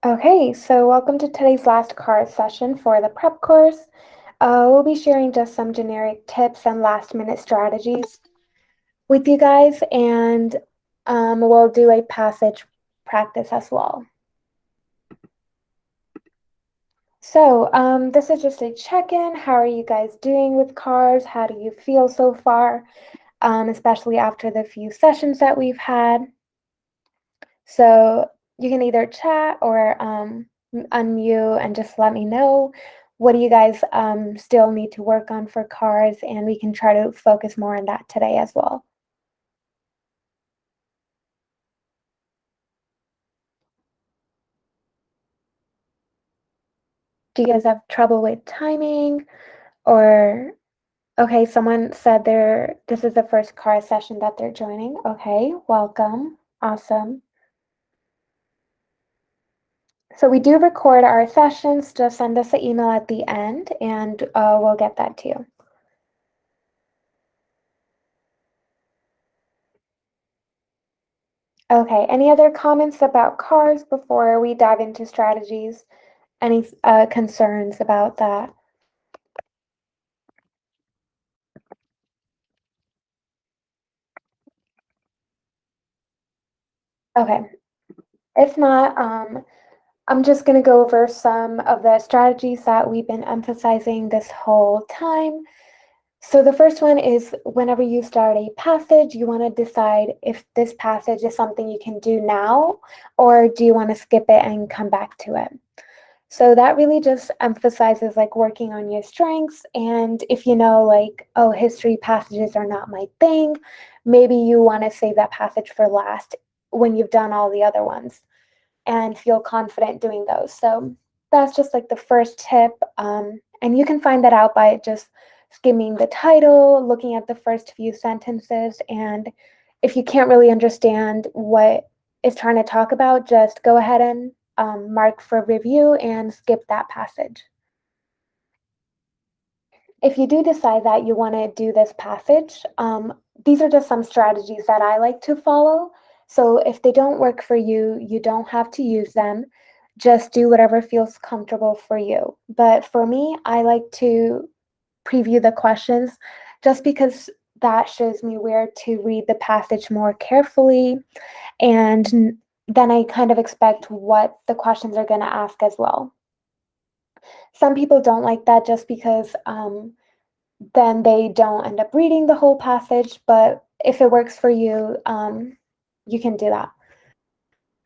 Okay, so welcome to today's last card session for the prep course. We'll be sharing just some generic tips and last minute strategies with you guys, and we'll do a passage practice as well. So, this is just a check-in. How are you guys doing with cards? How do you feel so far, especially after the few sessions that we've had? So you can either chat or unmute and just let me know what do you guys still need to work on for cards, and we can try to focus more on that today as well. Do you guys have trouble with timing or okay, someone said this is the first card session that they're joining. Okay, welcome. Awesome. So we do record our sessions. Just send us an email at the end and we'll get that to you. Okay, any other comments about cards before we dive into strategies? Any concerns about that? Okay, if not, I'm just going to go over some of the strategies that we've been emphasizing this whole time. So the first one is whenever you start a passage, you want to decide if this passage is something you can do now, or do you want to skip it and come back to it? So that really just emphasizes like working on your strengths. And if you know, like, oh, history passages are not my thing, maybe you want to save that passage for last when you've done all the other ones and feel confident doing those. So that's just like the first tip. And you can find that out by just skimming the title, looking at the first few sentences. And if you can't really understand what it's trying to talk about, just go ahead and mark for review and skip that passage. If you do decide that you want to do this passage, these are just some strategies that I like to follow. So if they don't work for you, you don't have to use them. Just do whatever feels comfortable for you. But for me, I like to preview the questions just because that shows me where to read the passage more carefully. And then I kind of expect what the questions are going to ask as well. Some people don't like that just because then they don't end up reading the whole passage. But if it works for you, you can do that.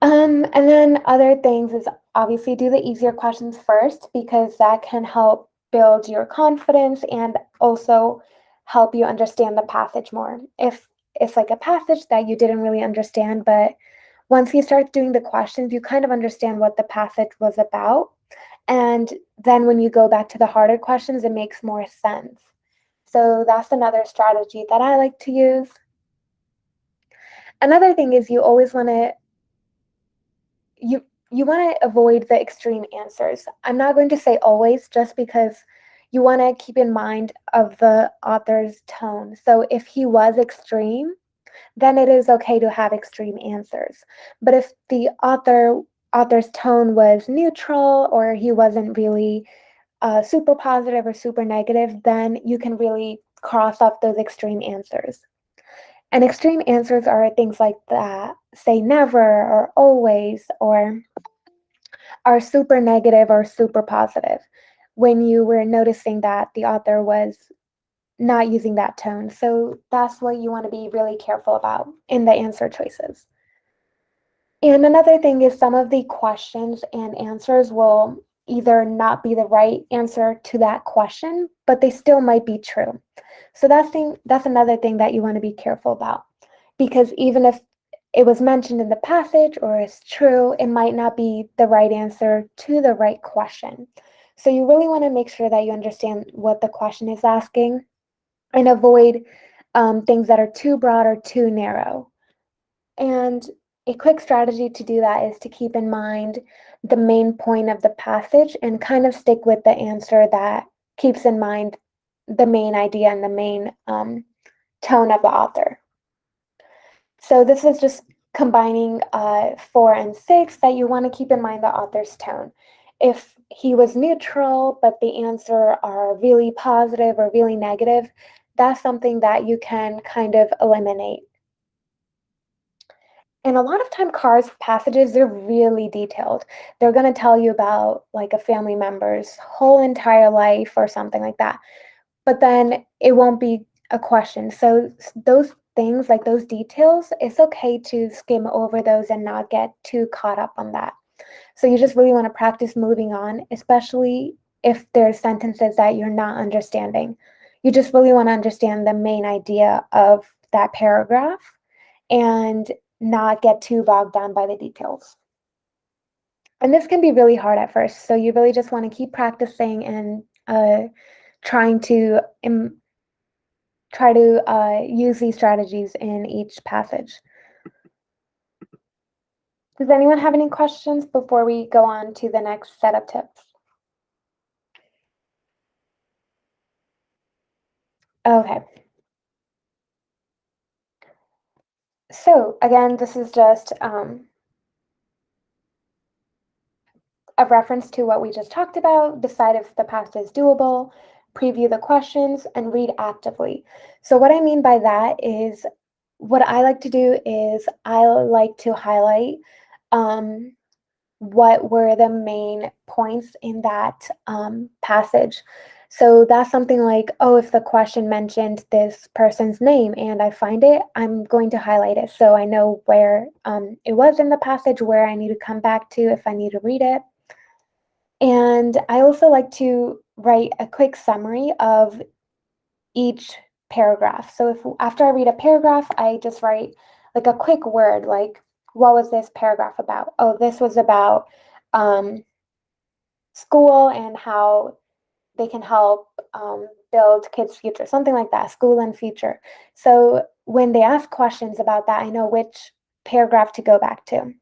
And then other things is obviously do the easier questions first because that can help build your confidence and also help you understand the passage more. If it's like a passage that you didn't really understand, but once you start doing the questions, you kind of understand what the passage was about. And then when you go back to the harder questions, it makes more sense. So that's another strategy that I like to use. Another thing is you you want to avoid the extreme answers. I'm not going to say always just because you want to keep in mind of the author's tone. So if he was extreme, then it is okay to have extreme answers. But if the author's tone was neutral or he wasn't really super positive or super negative, then you can really cross off those extreme answers. And extreme answers are things like that, say never or always, or are super negative or super positive when you were noticing that the author was not using that tone. So that's what you want to be really careful about in the answer choices. And another thing is some of the questions and answers will either not be the right answer to that question, but they still might be true. So that's another thing that you want to be careful about. Because even if it was mentioned in the passage or is true, it might not be the right answer to the right question. So you really want to make sure that you understand what the question is asking and avoid things that are too broad or too narrow. And a quick strategy to do that is to keep in mind the main point of the passage and kind of stick with the answer that keeps in mind the main idea and the main tone of the author. So this is just combining 4 and 6, that you want to keep in mind the author's tone. If he was neutral, but the answer are really positive or really negative, that's something that you can kind of eliminate. And a lot of time cars passages, they're really detailed. They're going to tell you about like a family member's whole entire life or something like that. But then it won't be a question. So those things, like those details, it's okay to skim over those and not get too caught up on that. So you just really want to practice moving on, especially if there's sentences that you're not understanding. You just really want to understand the main idea of that paragraph and not get too bogged down by the details. And this can be really hard at first, so you really just want to keep practicing and trying to try to use these strategies in each passage. Does anyone have any questions before we go on to the next set of tips? Okay. So again, this is just a reference to what we just talked about, decide if the passage is doable, preview the questions, and read actively. So what I mean by that is, what I like to do is I like to highlight what were the main points in that passage. So that's something like, oh, if the question mentioned this person's name and I find it, I'm going to highlight it so I know where it was in the passage, where I need to come back to if I need to read it. And I also like to write a quick summary of each paragraph. So if after I read a paragraph, I just write like a quick word, like, what was this paragraph about? Oh, this was about school and how they can help build kids' future, something like that, school and future. So when they ask questions about that, I know which paragraph to go back to.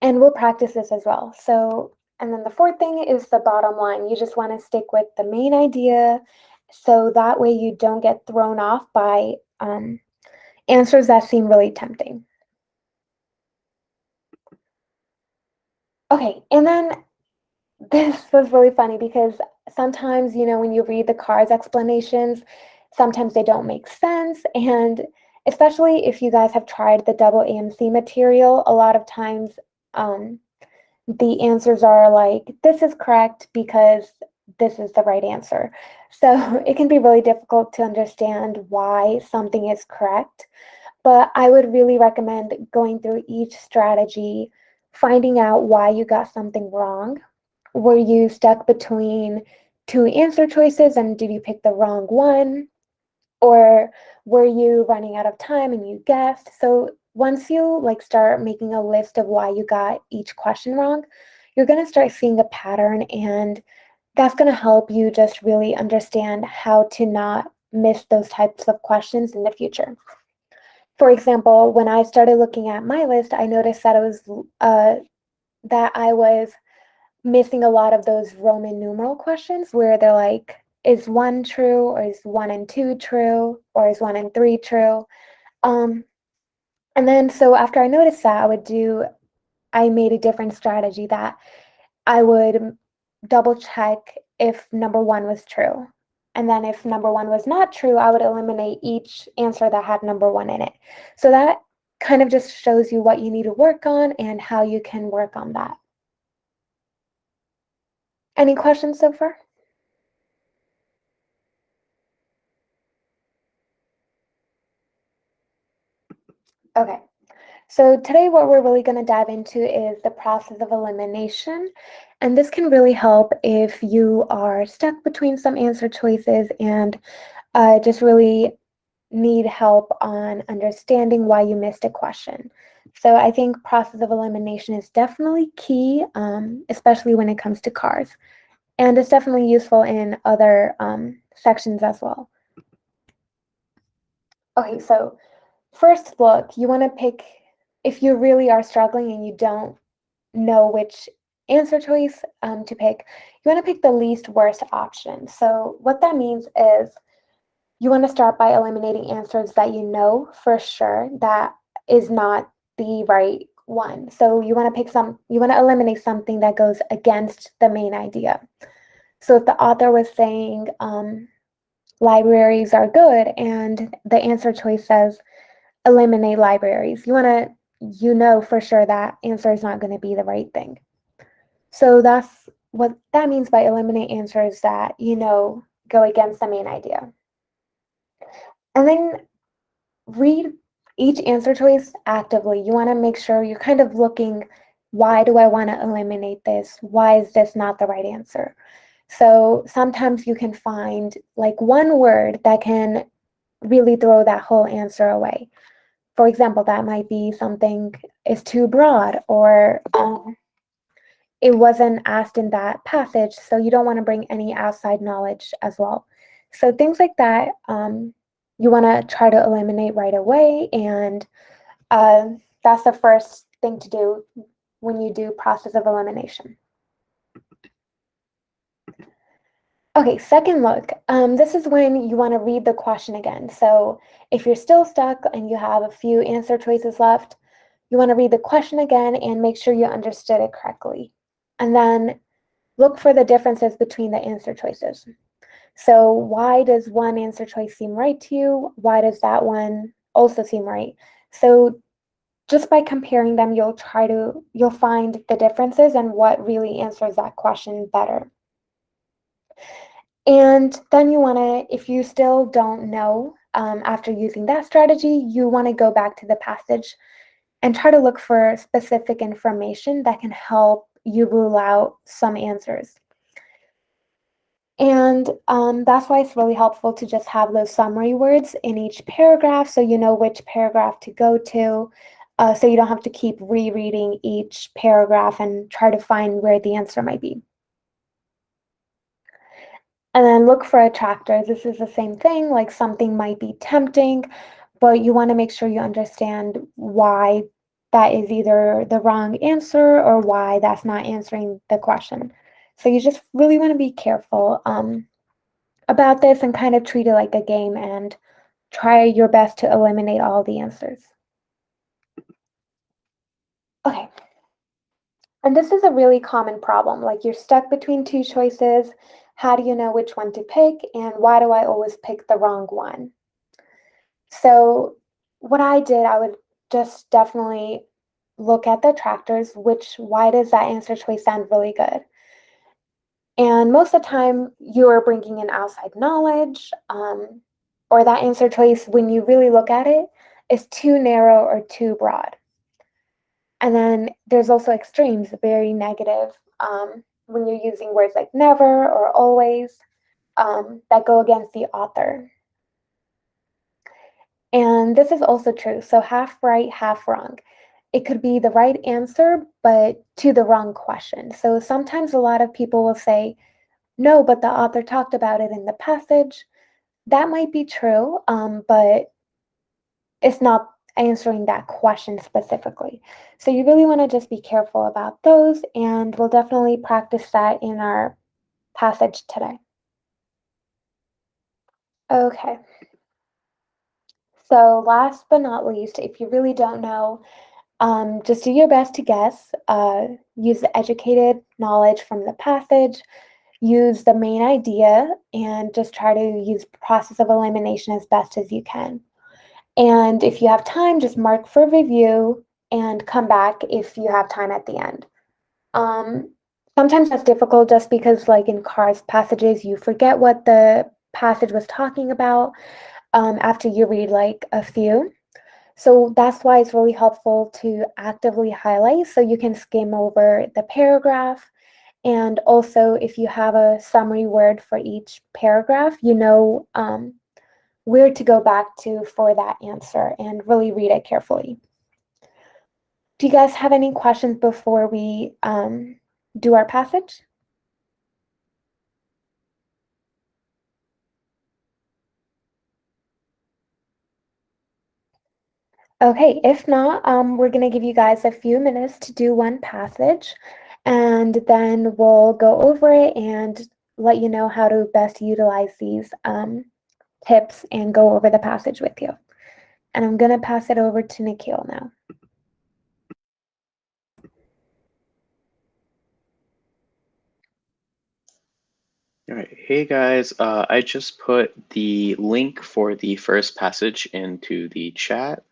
And we'll practice this as well. So, and then the fourth thing is the bottom line. You just want to stick with the main idea, so that way you don't get thrown off by answers that seem really tempting. Okay, and then this was really funny because sometimes, when you read the cards explanations, sometimes they don't make sense. And especially if you guys have tried the double AMC material, a lot of times the answers are like, this is correct because this is the right answer. So it can be really difficult to understand why something is correct. But I would really recommend going through each strategy, finding out why you got something wrong. Were you stuck between two answer choices and did you pick the wrong one? Or were you running out of time and you guessed? So once you start making a list of why you got each question wrong, you're going to start seeing a pattern, and that's going to help you just really understand how to not miss those types of questions in the future. For example, when I started looking at my list, I noticed that I was missing a lot of those Roman numeral questions where they're like, is 1 true, or is 1 and 2 true, or is 1 and 3 true? And then so after I noticed that, I made a different strategy that I would double check if number 1 was true. And then if number 1 was not true, I would eliminate each answer that had number 1 in it. So that kind of just shows you what you need to work on and how you can work on that. Any questions so far? Okay. So today what we're really going to dive into is the process of elimination. And this can really help if you are stuck between some answer choices and just really need help on understanding why you missed a question. So I think process of elimination is definitely key, especially when it comes to cars. And it's definitely useful in other sections as well. Okay, so first look, you want to pick, if you really are struggling and you don't know which answer choice to pick, you want to pick the least worst option. So what that means is you want to start by eliminating answers that you know for sure that is not the right one. So you want to eliminate something that goes against the main idea. So if the author was saying libraries are good and the answer choice says eliminate libraries, you know for sure that answer is not going to be the right thing. So that's what that means by eliminate answers that go against the main idea. And then read each answer choice actively. You want to make sure you're kind of looking, why do I want to eliminate this? Why is this not the right answer? So sometimes you can find like one word that can really throw that whole answer away. For example, that might be something is too broad, or it wasn't asked in that passage, so you don't want to bring any outside knowledge as well. So things like that, you want to try to eliminate right away, and that's the first thing to do when you do process of elimination. Okay, second look. This is when you want to read the question again. So if you're still stuck and you have a few answer choices left, you want to read the question again and make sure you understood it correctly. And then look for the differences between the answer choices. So why does one answer choice seem right to you? Why does that one also seem right? So just by comparing them, you'll find the differences and what really answers that question better. And then you want to, if you still don't know after using that strategy, you want to go back to the passage and try to look for specific information that can help you rule out some answers. And that's why it's really helpful to just have those summary words in each paragraph so you know which paragraph to go to, so you don't have to keep rereading each paragraph and try to find where the answer might be. And then look for attractors. This is the same thing, like something might be tempting, but you want to make sure you understand why that is either the wrong answer or why that's not answering the question. So you just really want to be careful about this and kind of treat it like a game and try your best to eliminate all the answers. Okay. And this is a really common problem. Like you're stuck between two choices. How do you know which one to pick? And why do I always pick the wrong one? So what I did, I would just definitely look at the attractors, why does that answer choice sound really good? And most of the time, you are bringing in outside knowledge, or that answer choice, when you really look at it, is too narrow or too broad. And then there's also extremes, very negative, when you're using words like never or always, that go against the author. And this is also true. So half right, half wrong. It could be the right answer, but to the wrong question. So sometimes a lot of people will say, no, but the author talked about it in the passage. That might be true, but it's not answering that question specifically. So you really want to just be careful about those, and we'll definitely practice that in our passage today. Okay. So last but not least, if you really don't know, just do your best to guess. Use the educated knowledge from the passage. Use the main idea, and just try to use process of elimination as best as you can. And if you have time, just mark for review and come back if you have time at the end. Um, Sometimes that's difficult just because, like in Carr's passages, you forget what the passage was talking about after you read like a few. So that's why it's really helpful to actively highlight so you can skim over the paragraph. And also, if you have a summary word for each paragraph, you know where to go back to for that answer and really read it carefully. Do you guys have any questions before we do our passage? Okay, if not, we're going to give you guys a few minutes to do one passage, and then we'll go over it and let you know how to best utilize these tips and go over the passage with you. And I'm going to pass it over to Nikhil now. All right, hey guys, I just put the link for the first passage into the chat.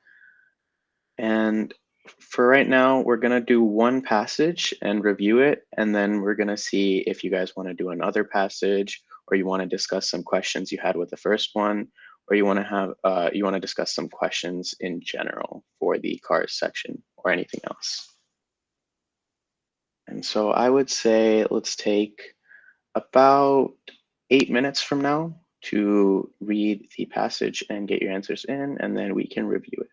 And for right now, we're going to do one passage and review it. And then we're going to see if you guys want to do another passage or you want to discuss some questions you had with the first one, or you want to discuss some questions in general for the cars section or anything else. And so I would say let's take about 8 minutes from now to read the passage and get your answers in, and then we can review it.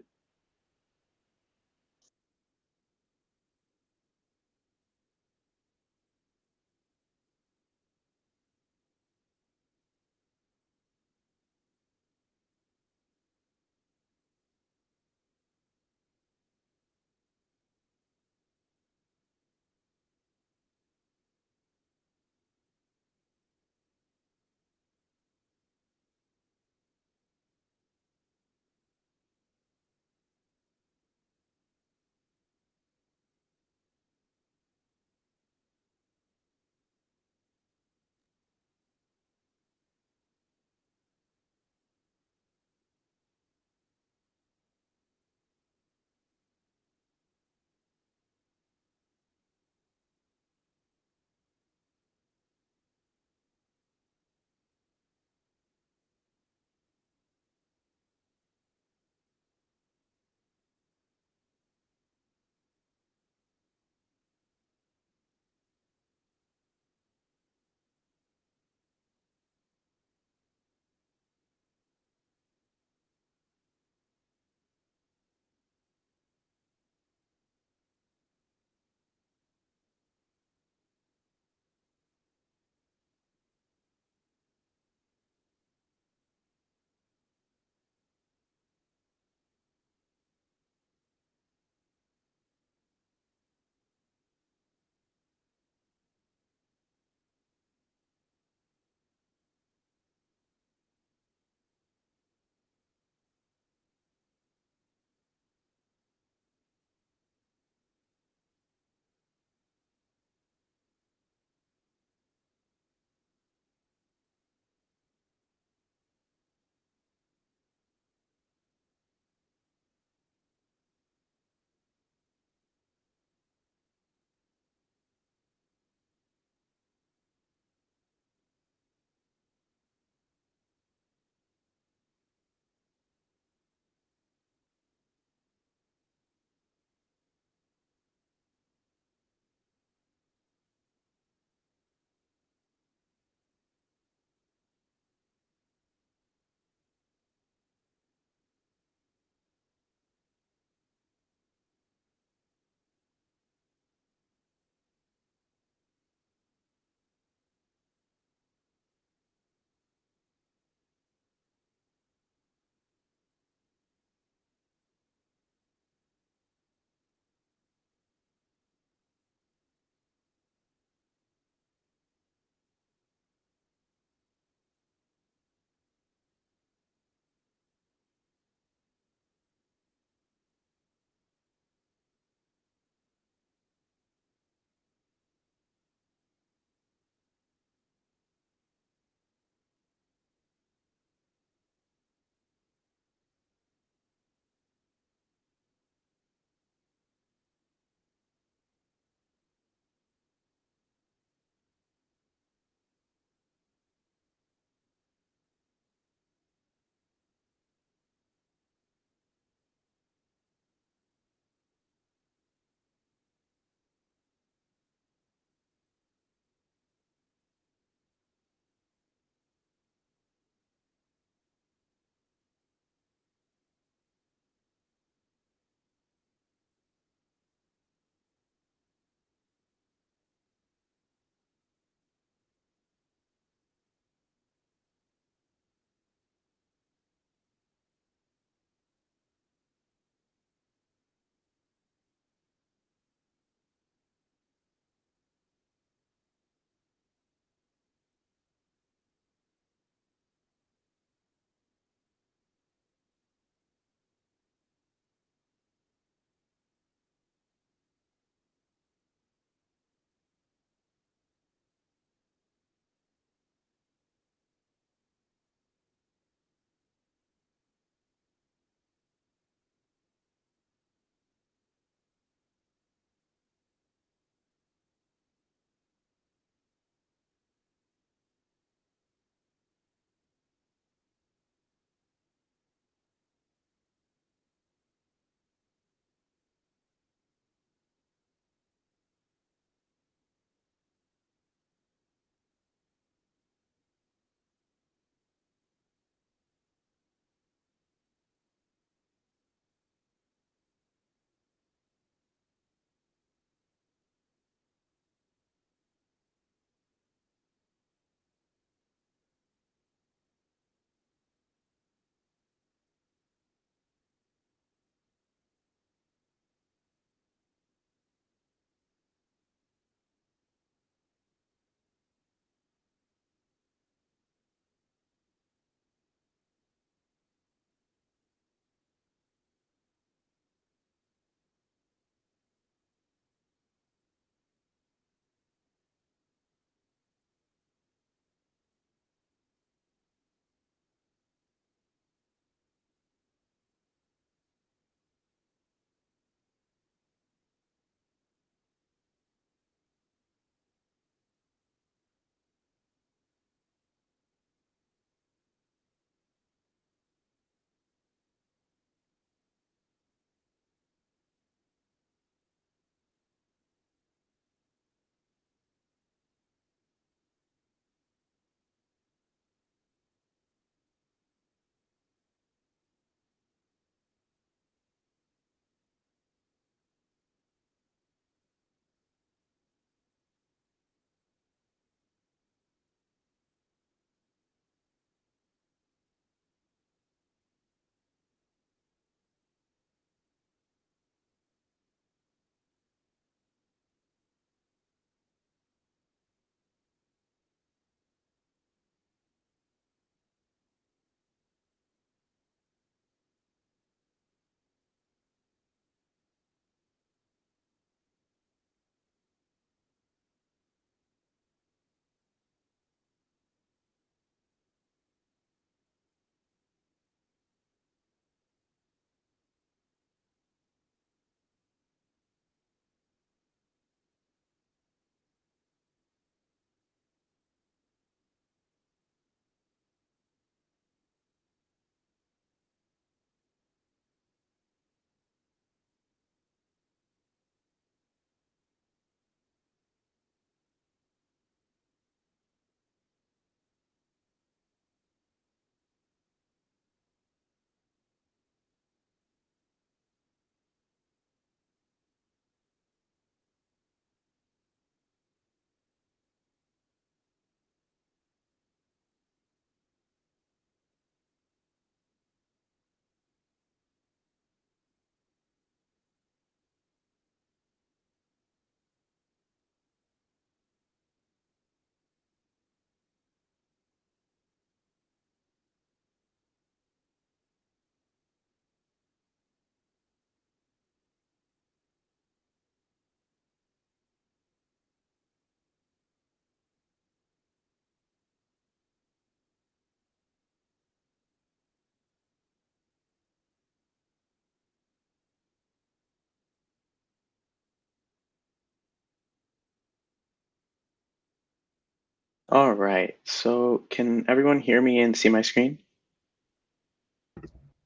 All right, so can everyone hear me and see my screen?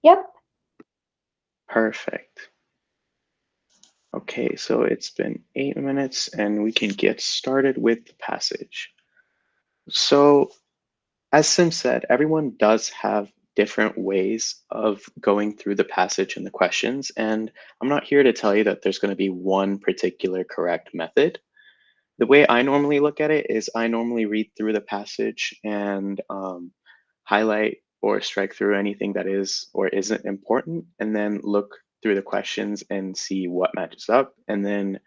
Yep. Perfect. Okay, so it's been 8 minutes and we can get started with the passage. So, as Sim said, everyone does have different ways of going through the passage and the questions, and I'm not here to tell you that there's going to be one particular correct method. The way I normally look at it is I normally read through the passage and highlight or strike through anything that is or isn't important, and then look through the questions and see what matches up. And then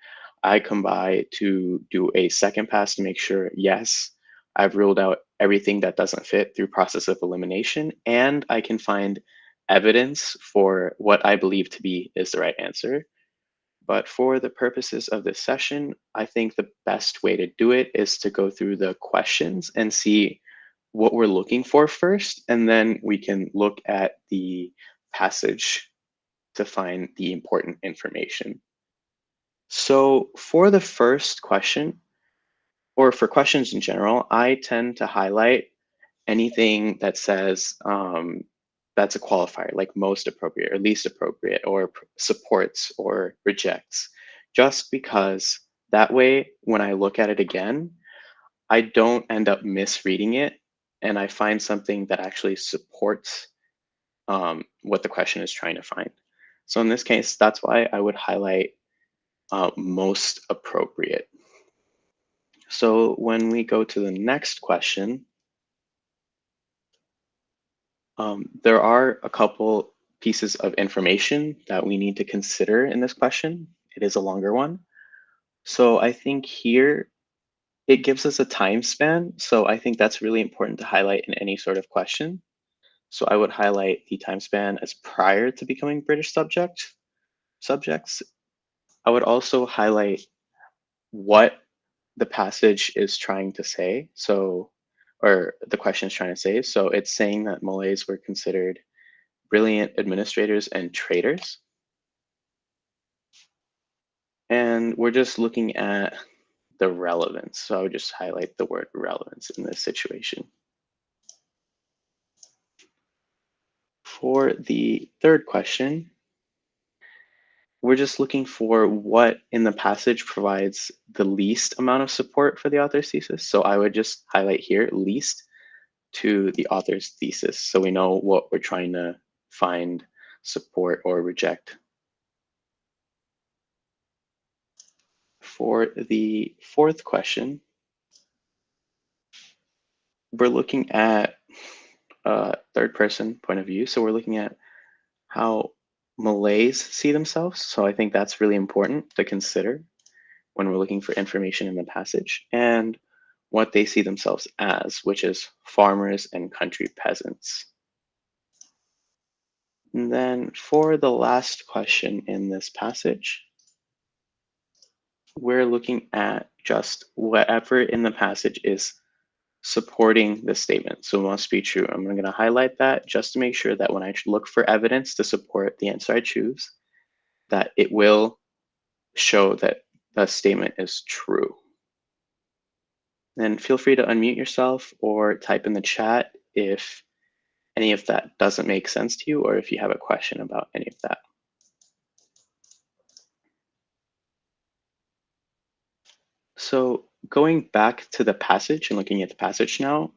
I come by to do a second pass to make sure, yes, I've ruled out everything that doesn't fit through process of elimination, and I can find evidence for what I believe to be is the right answer. But for the purposes of this session, I think the best way to do it is to go through the questions and see what we're looking for first, and then we can look at the passage to find the important information. So for the first question, or for questions in general, I tend to highlight anything that says that's a qualifier, like most appropriate or least appropriate, or supports or rejects, just because that way, when I look at it again, I don't end up misreading it and I find something that actually supports what the question is trying to find. So in this case, that's why I would highlight most appropriate. So when we go to the next question, there are a couple pieces of information that we need to consider in this question. It is a longer one. So I think here it gives us a time span. So I think that's really important to highlight in any sort of question. So I would highlight the time span as prior to becoming British subjects. I would also highlight what the passage is trying to say. So, or the question is trying to say. So it's saying that Malays were considered brilliant administrators and traders. And we're just looking at the relevance. So I would just highlight the word relevance in this situation. For the third question, we're just looking for what in the passage provides the least amount of support for the author's thesis. So I would just highlight here least to the author's thesis, so we know what we're trying to find support or reject. For the fourth question, we're looking at a third person point of view. So we're looking at how Malays see themselves. So I think that's really important to consider when we're looking for information in the passage, and what they see themselves as, which is farmers and country peasants. And then for the last question in this passage, we're looking at just whatever in the passage is supporting the statement. So must be true. I'm going to highlight that just to make sure that when I look for evidence to support the answer I choose, that it will show that the statement is true. And feel free to unmute yourself or type in the chat if any of that doesn't make sense to you, or if you have a question about any of that. So going back to the passage and looking at the passage now,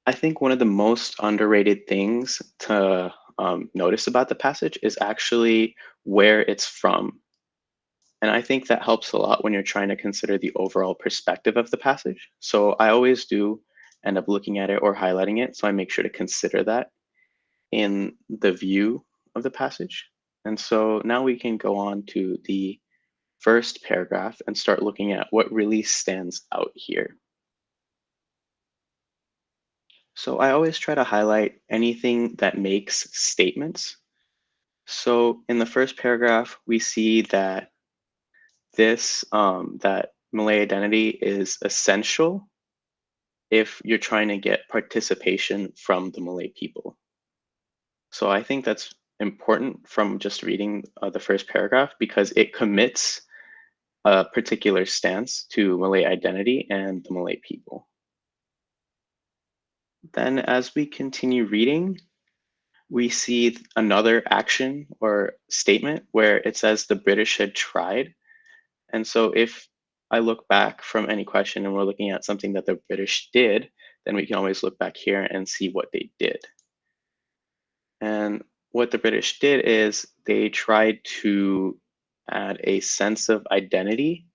I think one of the most underrated things to notice about the passage is actually where it's from. And I think that helps a lot when you're trying to consider the overall perspective of the passage. So I always do end up looking at it or highlighting it. So I make sure to consider that in the view of the passage. And so now we can go on to the first paragraph and start looking at what really stands out here. So I always try to highlight anything that makes statements. So in the first paragraph, we see that that Malay identity is essential if you're trying to get participation from the Malay people. So I think that's important from just reading the first paragraph, because it commits a particular stance to Malay identity and the Malay people. Then as we continue reading, we see another action or statement where it says the British had tried. And so if I look back from any question and we're looking at something that the British did, then we can always look back here and see what they did. And what the British did is they tried to add a sense of identity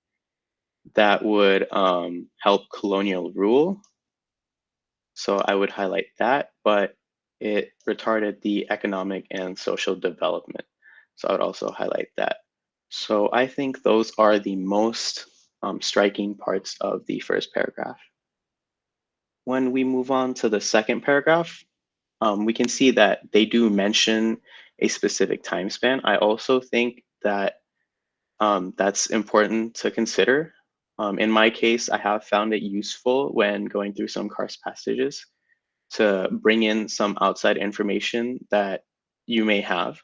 that would help colonial rule. So I would highlight that, but it retarded the economic and social development. So I would also highlight that. So I think those are the most striking parts of the first paragraph. When we move on to the second paragraph, we can see that they do mention a specific time span. I also think that that's important to consider. In my case, I have found it useful when going through some karst passages to bring in some outside information that you may have.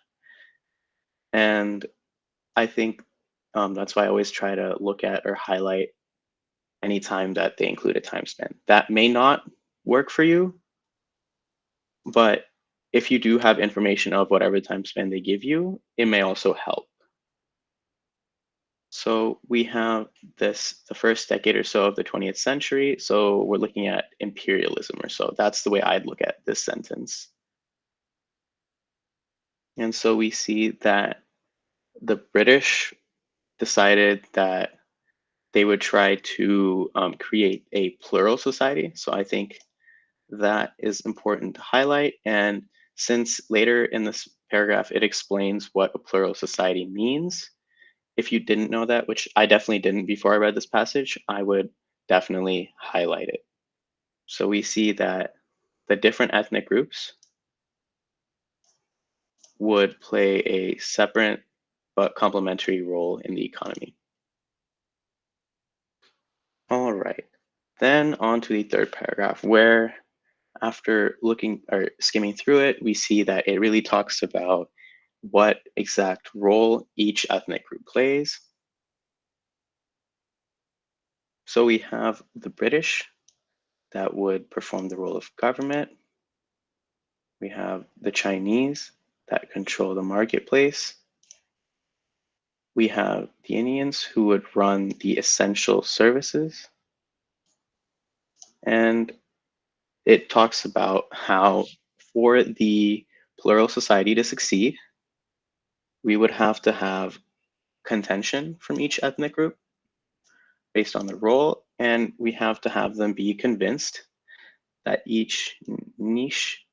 And I think that's why I always try to look at or highlight any time that they include a time span. That may not work for you, but if you do have information of whatever time span they give you, it may also help. So we have the first decade or so of the 20th century. So we're looking at imperialism or so. That's the way I'd look at this sentence. And so we see that the British decided that they would try to create a plural society. So I think that is important to highlight. And since later in this paragraph, it explains what a plural society means, if you didn't know that, which I definitely didn't before I read this passage, I would definitely highlight it. So we see that the different ethnic groups would play a separate but complementary role in the economy. All right, then on to the third paragraph, where after looking or skimming through it, we see that it really talks about what exact role each ethnic group plays. So we have the British that would perform the role of government. We have the Chinese that control the marketplace. We have the Indians who would run the essential services. And it talks about how for the plural society to succeed, we would have to have contention from each ethnic group based on the role, and we have to have them be convinced that each niche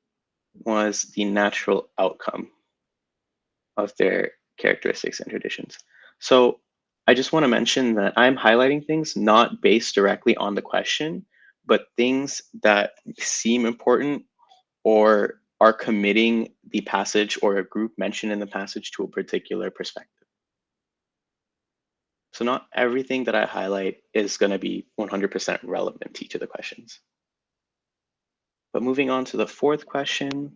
was the natural outcome of their characteristics and traditions. So I just want to mention that I'm highlighting things not based directly on the question, but things that seem important or are committing the passage or a group mentioned in the passage to a particular perspective. So not everything that I highlight is going to be 100% relevant to each of the questions. But moving on to the fourth question,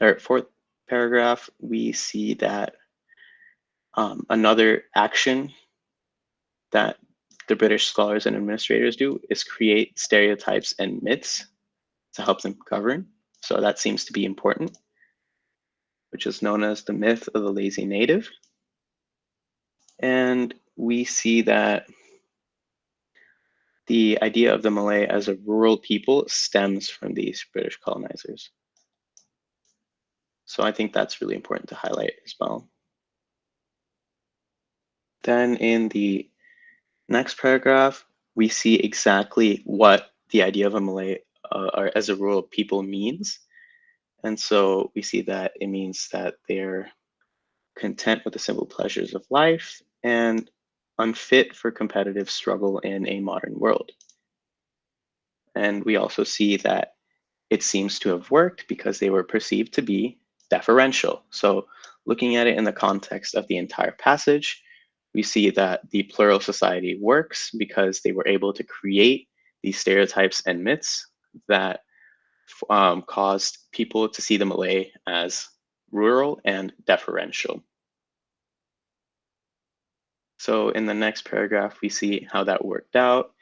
or fourth paragraph, we see that another action that the British scholars and administrators do is create stereotypes and myths to help them govern. So that seems to be important, which is known as the myth of the lazy native. And we see that the idea of the Malay as a rural people stems from these British colonizers. So I think that's really important to highlight as well. Then in the next paragraph, we see exactly what the idea of a Malay or as a rural people means. And so we see that it means that they're content with the simple pleasures of life and unfit for competitive struggle in a modern world. And we also see that it seems to have worked because they were perceived to be deferential. So looking at it in the context of the entire passage, we see that the plural society works because they were able to create these stereotypes and myths that caused people to see the Malay as rural and deferential. So in the next paragraph, we see how that worked out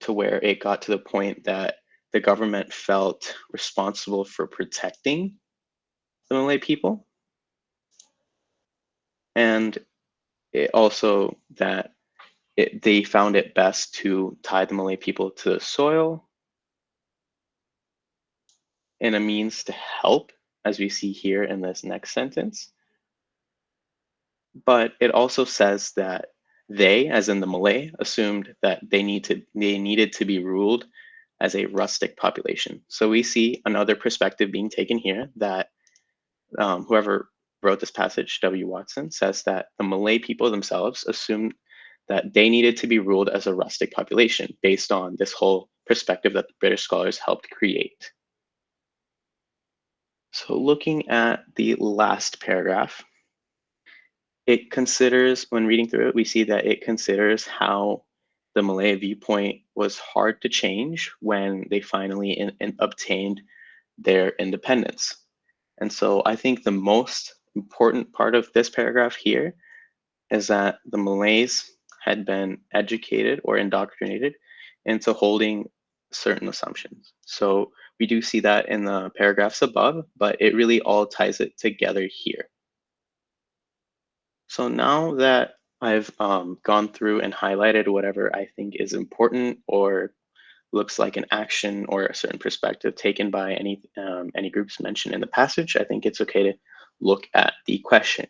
to where it got to the point that the government felt responsible for protecting the Malay people, and it also that they found it best to tie the Malay people to the soil in a means to help, as we see here in this next sentence. But it also says that they, as in the Malay, assumed that they needed to be ruled as a rustic population. So we see another perspective being taken here that whoever wrote this passage, W. Watson, says that the Malay people themselves assumed that they needed to be ruled as a rustic population based on this whole perspective that the British scholars helped create. So looking at the last paragraph, it considers, when reading through it, we see that it considers how the Malay viewpoint was hard to change when they finally obtained their independence. And so I think the most important part of this paragraph here is that the Malays had been educated or indoctrinated into holding certain assumptions. So we do see that in the paragraphs above, but it really all ties it together here. So now that I've gone through and highlighted whatever I think is important or looks like an action or a certain perspective taken by any groups mentioned in the passage, I think it's okay to look at the question.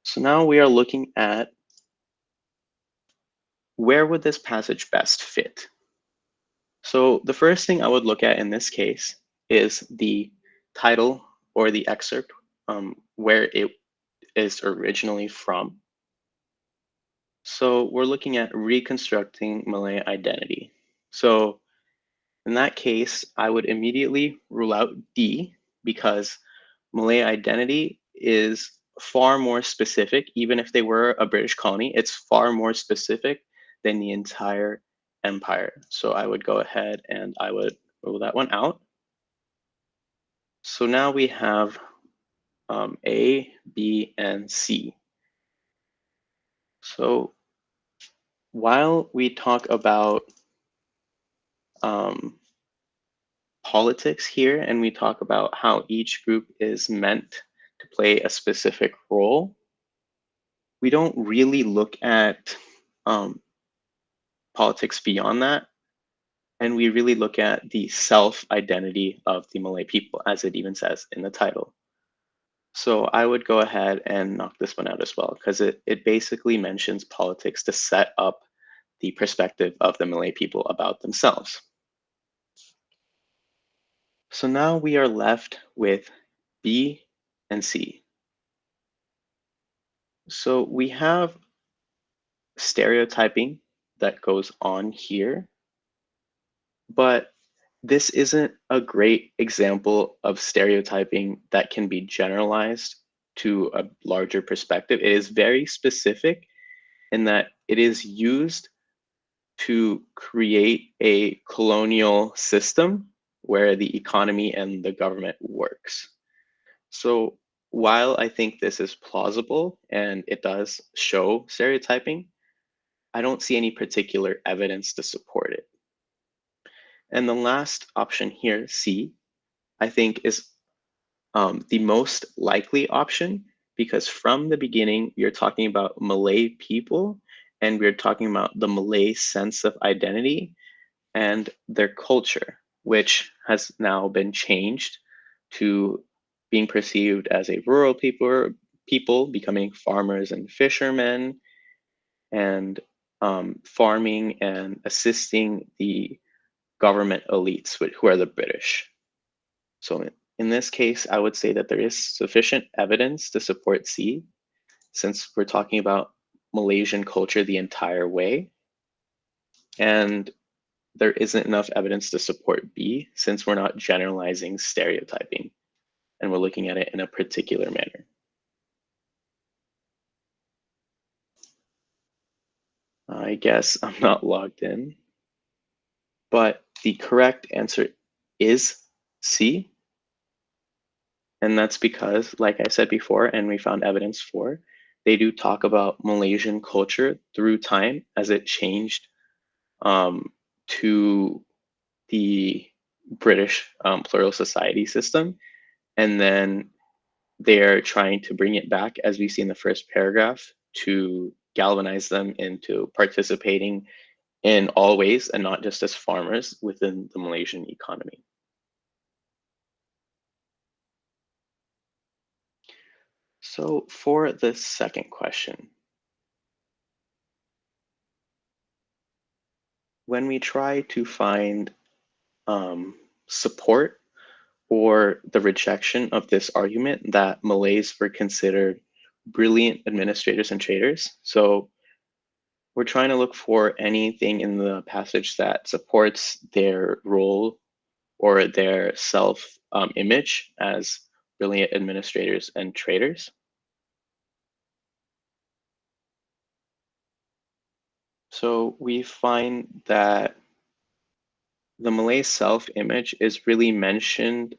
So now we are looking at where would this passage best fit? So the first thing I would look at in this case is the title or the excerpt, where it is originally from. So we're looking at reconstructing Malay identity. So in that case, I would immediately rule out D because Malay identity is far more specific. Even if they were a British colony, it's far more specific than the entire empire. So I would go ahead and I would rule that one out. So now we have A, B, and C. So while we talk about um, politics here and we talk about how each group is meant to play a specific role, we don't really look at um, politics beyond that. And we really look at the self-identity of the Malay people, as it even says in the title. So I would go ahead and knock this one out as well, because it basically mentions politics to set up the perspective of the Malay people about themselves. So now we are left with B and C. So we have stereotyping that goes on here, but this isn't a great example of stereotyping that can be generalized to a larger perspective. It is very specific in that it is used to create a colonial system where the economy and the government works. So while I think this is plausible and it does show stereotyping, I don't see any particular evidence to support it. And the last option here, C, I think is the most likely option because from the beginning, you're talking about Malay people and we're talking about the Malay sense of identity and their culture, which has now been changed to being perceived as a rural people becoming farmers and fishermen and farming and assisting the government elites, who are the British. So in this case, I would say that there is sufficient evidence to support C, since we're talking about Malaysian culture the entire way. And there isn't enough evidence to support B, since we're not generalizing stereotyping and we're looking at it in a particular manner. I guess I'm not logged in, but the correct answer is C. And that's because, like I said before, and we found evidence for, they do talk about Malaysian culture through time as it changed to the British plural society system, and then they're trying to bring it back, as we see in the first paragraph, to galvanize them into participating in all ways and not just as farmers within the Malaysian economy. So for the second question, when we try to find support or the rejection of this argument that Malays were considered brilliant administrators and traders, so we're trying to look for anything in the passage that supports their role or their self image as brilliant administrators and traders. So we find that the Malay self image is really mentioned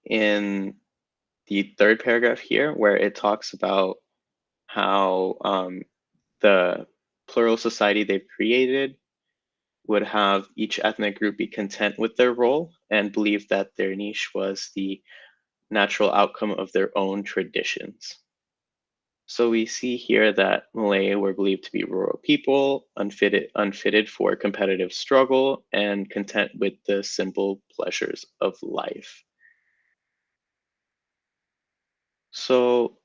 in the third paragraph here, where it talks about how the plural society they've created would have each ethnic group be content with their role and believe that their niche was the natural outcome of their own traditions. So we see here that Malay were believed to be rural people, unfitted for competitive struggle, and content with the simple pleasures of life. So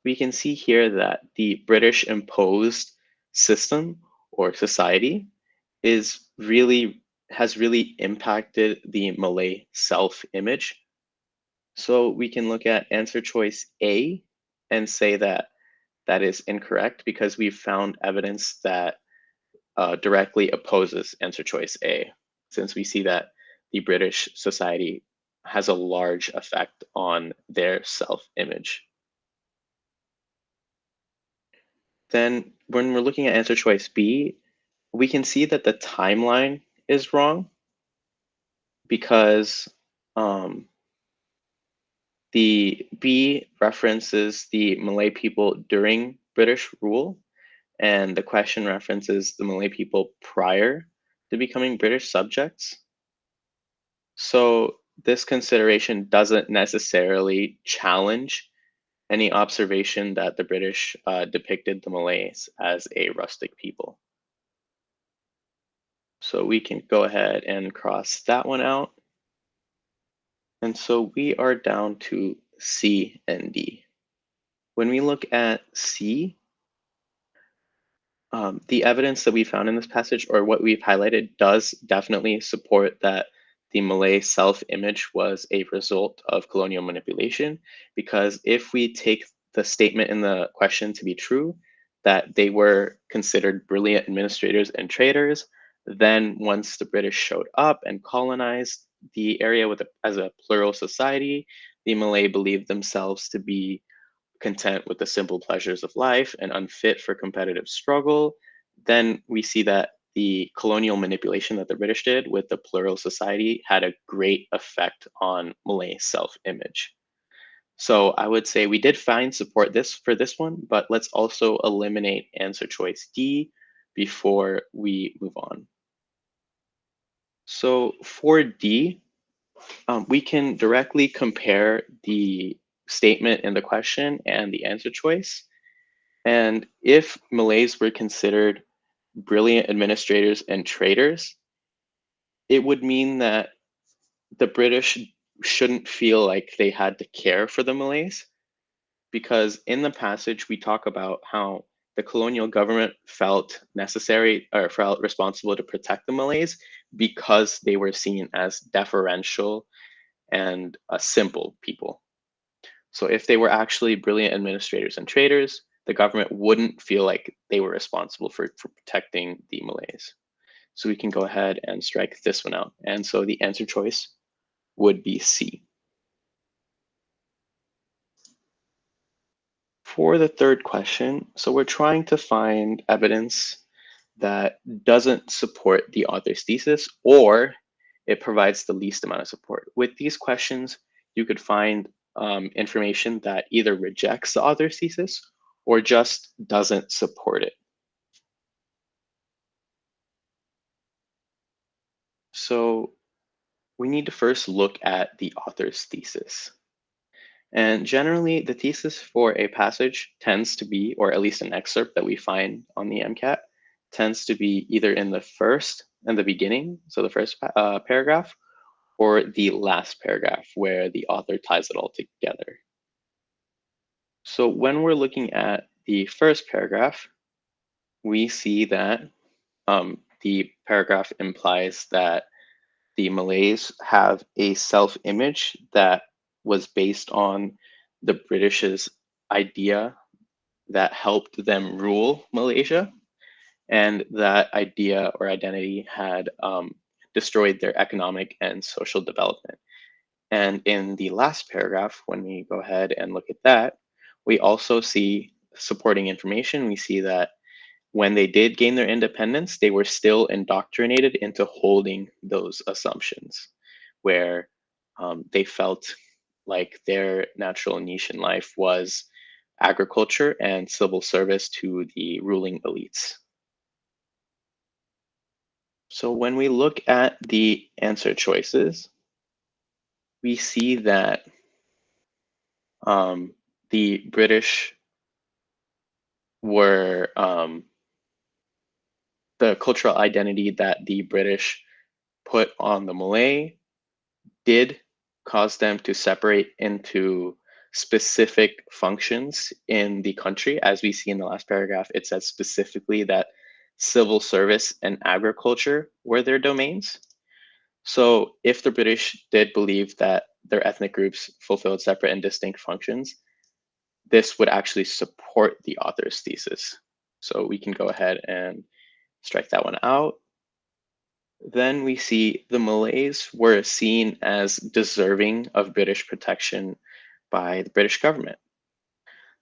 we can see here that the British imposed system or society is really has really impacted the Malay self-image. So we can look at answer choice A and say that that is incorrect because we've found evidence that directly opposes answer choice A, since we see that the British society has a large effect on their self-image. Then when we're looking at answer choice B, we can see that the timeline is wrong because um, the B references the Malay people during British rule, and the question references the Malay people prior to becoming British subjects. So this consideration doesn't necessarily challenge any observation that the British depicted the Malays as a rustic people. So we can go ahead and cross that one out. And so we are down to C and D. When we look at C, the evidence that we found in this passage, or what we've highlighted, does definitely support that the Malay self-image was a result of colonial manipulation, because if we take the statement in the question to be true, that they were considered brilliant administrators and traders, then once the British showed up and colonized the area as a plural society, the Malay believed themselves to be content with the simple pleasures of life and unfit for competitive struggle, then we see that the colonial manipulation that the British did with the plural society had a great effect on Malay self-image. So I would say we did find support for this one, but let's also eliminate answer choice D before we move on. So for D, we can directly compare the statement in the question and the answer choice. And if Malays were considered brilliant administrators and traders, it would mean that the British shouldn't feel like they had to care for the Malays, because in the passage we talk about how the colonial government felt necessary or felt responsible to protect the Malays because they were seen as deferential and simple people. So if they were actually brilliant administrators and traders, the government wouldn't feel like they were responsible for protecting the Malays. So we can go ahead and strike this one out. And so the answer choice would be C. For the third question, so we're trying to find evidence that doesn't support the author's thesis, or it provides the least amount of support. With these questions, you could find information that either rejects the author's thesis or just doesn't support it. So we need to first look at the author's thesis. And generally, the thesis for a passage tends to be, or at least an excerpt that we find on the MCAT, tends to be either in the first and the beginning, so the first paragraph, or the last paragraph where the author ties it all together. So when we're looking at the first paragraph, we see that the paragraph implies that the Malays have a self-image that was based on the British's idea that helped them rule Malaysia, and that idea or identity had destroyed their economic and social development. And in the last paragraph, when we go ahead and look at that, we also see supporting information. We see that when they did gain their independence, they were still indoctrinated into holding those assumptions, where they felt like their natural niche in life was agriculture and civil service to the ruling elites. So when we look at the answer choices, we see that the British were the cultural identity that the British put on the Malay did cause them to separate into specific functions in the country. As we see in the last paragraph, it says specifically that civil service and agriculture were their domains. So if the British did believe that their ethnic groups fulfilled separate and distinct functions, this would actually support the author's thesis. So we can go ahead and strike that one out. Then we see the Malays were seen as deserving of British protection by the British government.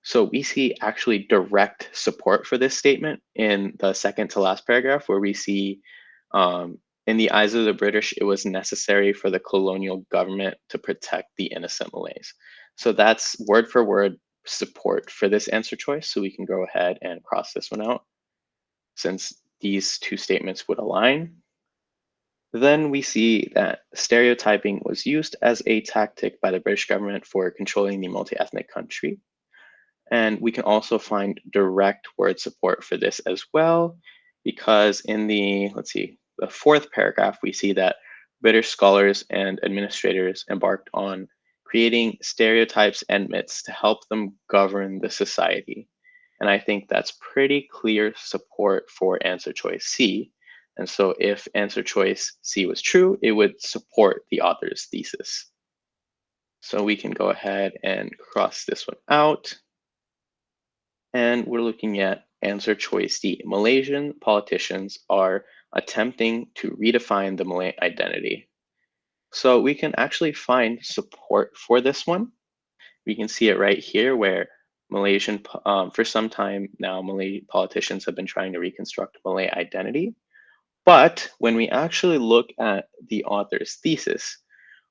So we see actually direct support for this statement in the second to last paragraph, where we see in the eyes of the British, it was necessary for the colonial government to protect the innocent Malays. So that's word for word support for this answer choice. So we can go ahead and cross this one out since these two statements would align. Then we see that stereotyping was used as a tactic by the British government for controlling the multi-ethnic country. And we can also find direct word support for this as well, because in the, let's see, the fourth paragraph, we see that British scholars and administrators embarked on creating stereotypes and myths to help them govern the society. And I think that's pretty clear support for answer choice C. And so if answer choice C was true, it would support the author's thesis. So we can go ahead and cross this one out. And we're looking at answer choice D. Malaysian politicians are attempting to redefine the Malay identity. So we can actually find support for this one. We can see it right here where for some time now, Malay politicians have been trying to reconstruct Malay identity. But when we actually look at the author's thesis,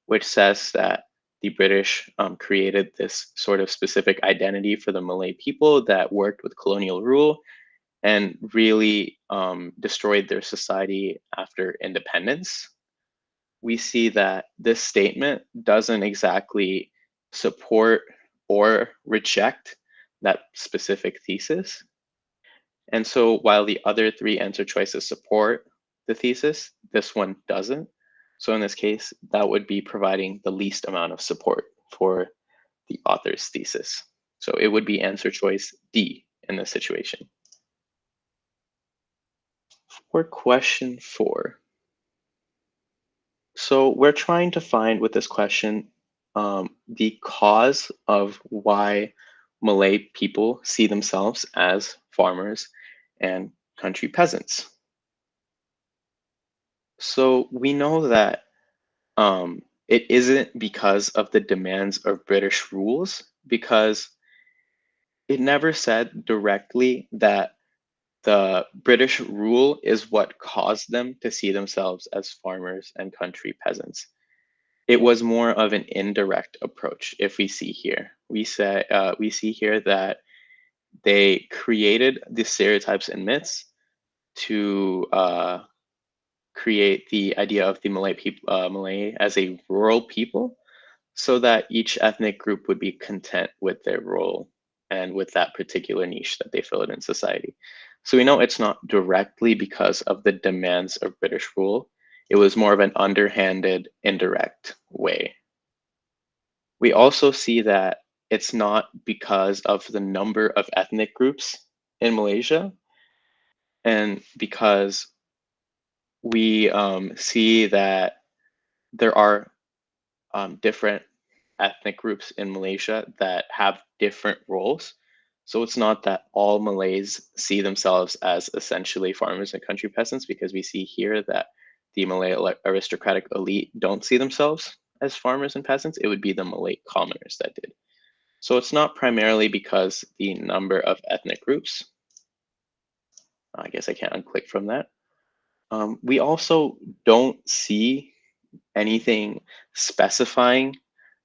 which says that the British created this sort of specific identity for the Malay people that worked with colonial rule and really destroyed their society after independence, we see that this statement doesn't exactly support or reject that specific thesis. And so while the other three answer choices support the thesis, this one doesn't. So in this case, that would be providing the least amount of support for the author's thesis. So it would be answer choice D in this situation. For question 4. So we're trying to find with this question the cause of why Malay people see themselves as farmers and country peasants. So we know that it isn't because of the demands of British rules, because it never said directly that the British rule is what caused them to see themselves as farmers and country peasants. It was more of an indirect approach. If we see here, we see here that they created the stereotypes and myths to create the idea of the Malay as a rural people, so that each ethnic group would be content with their role and with that particular niche that they filled in society. So we know it's not directly because of the demands of British rule. It was more of an underhanded, indirect way. We also see that it's not because of the number of ethnic groups in Malaysia, and because we see that there are different ethnic groups in Malaysia that have different roles. So it's not that all Malays see themselves as essentially farmers and country peasants, because we see here that the Malay aristocratic elite don't see themselves as farmers and peasants. It would be the Malay commoners that did. So it's not primarily because the number of ethnic groups. I guess I can't unclick from that. We also don't see anything specifying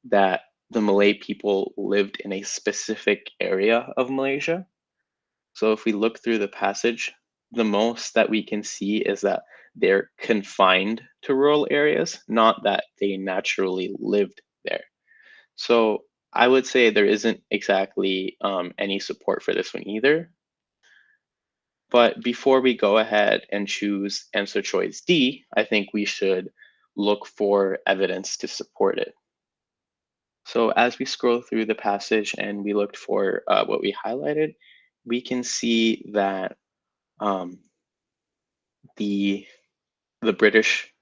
that the Malay people lived in a specific area of Malaysia. So if we look through the passage, the most that we can see is that they're confined to rural areas, not that they naturally lived there. So I would say there isn't exactly any support for this one either. But before we go ahead and choose answer choice D, I think we should look for evidence to support it. So as we scroll through the passage and we looked for what we highlighted, we can see that um, the the British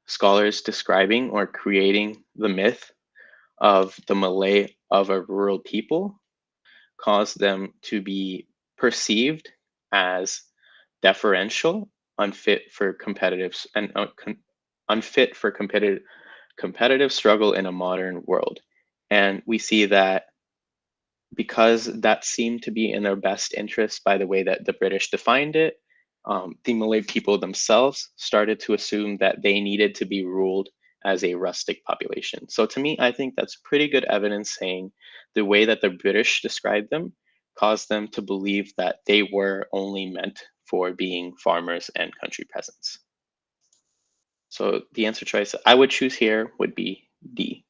scholars describing or creating the myth of the Malay of a rural people caused them to be perceived as deferential, unfit for unfit for competitive struggle in a modern world. And we see that because that seemed to be in their best interest by the way that the British defined it, the Malay people themselves started to assume that they needed to be ruled as a rustic population. So to me, I think that's pretty good evidence saying the way that the British described them caused them to believe that they were only meant for being farmers and country peasants. So the answer choice I would choose here would be D.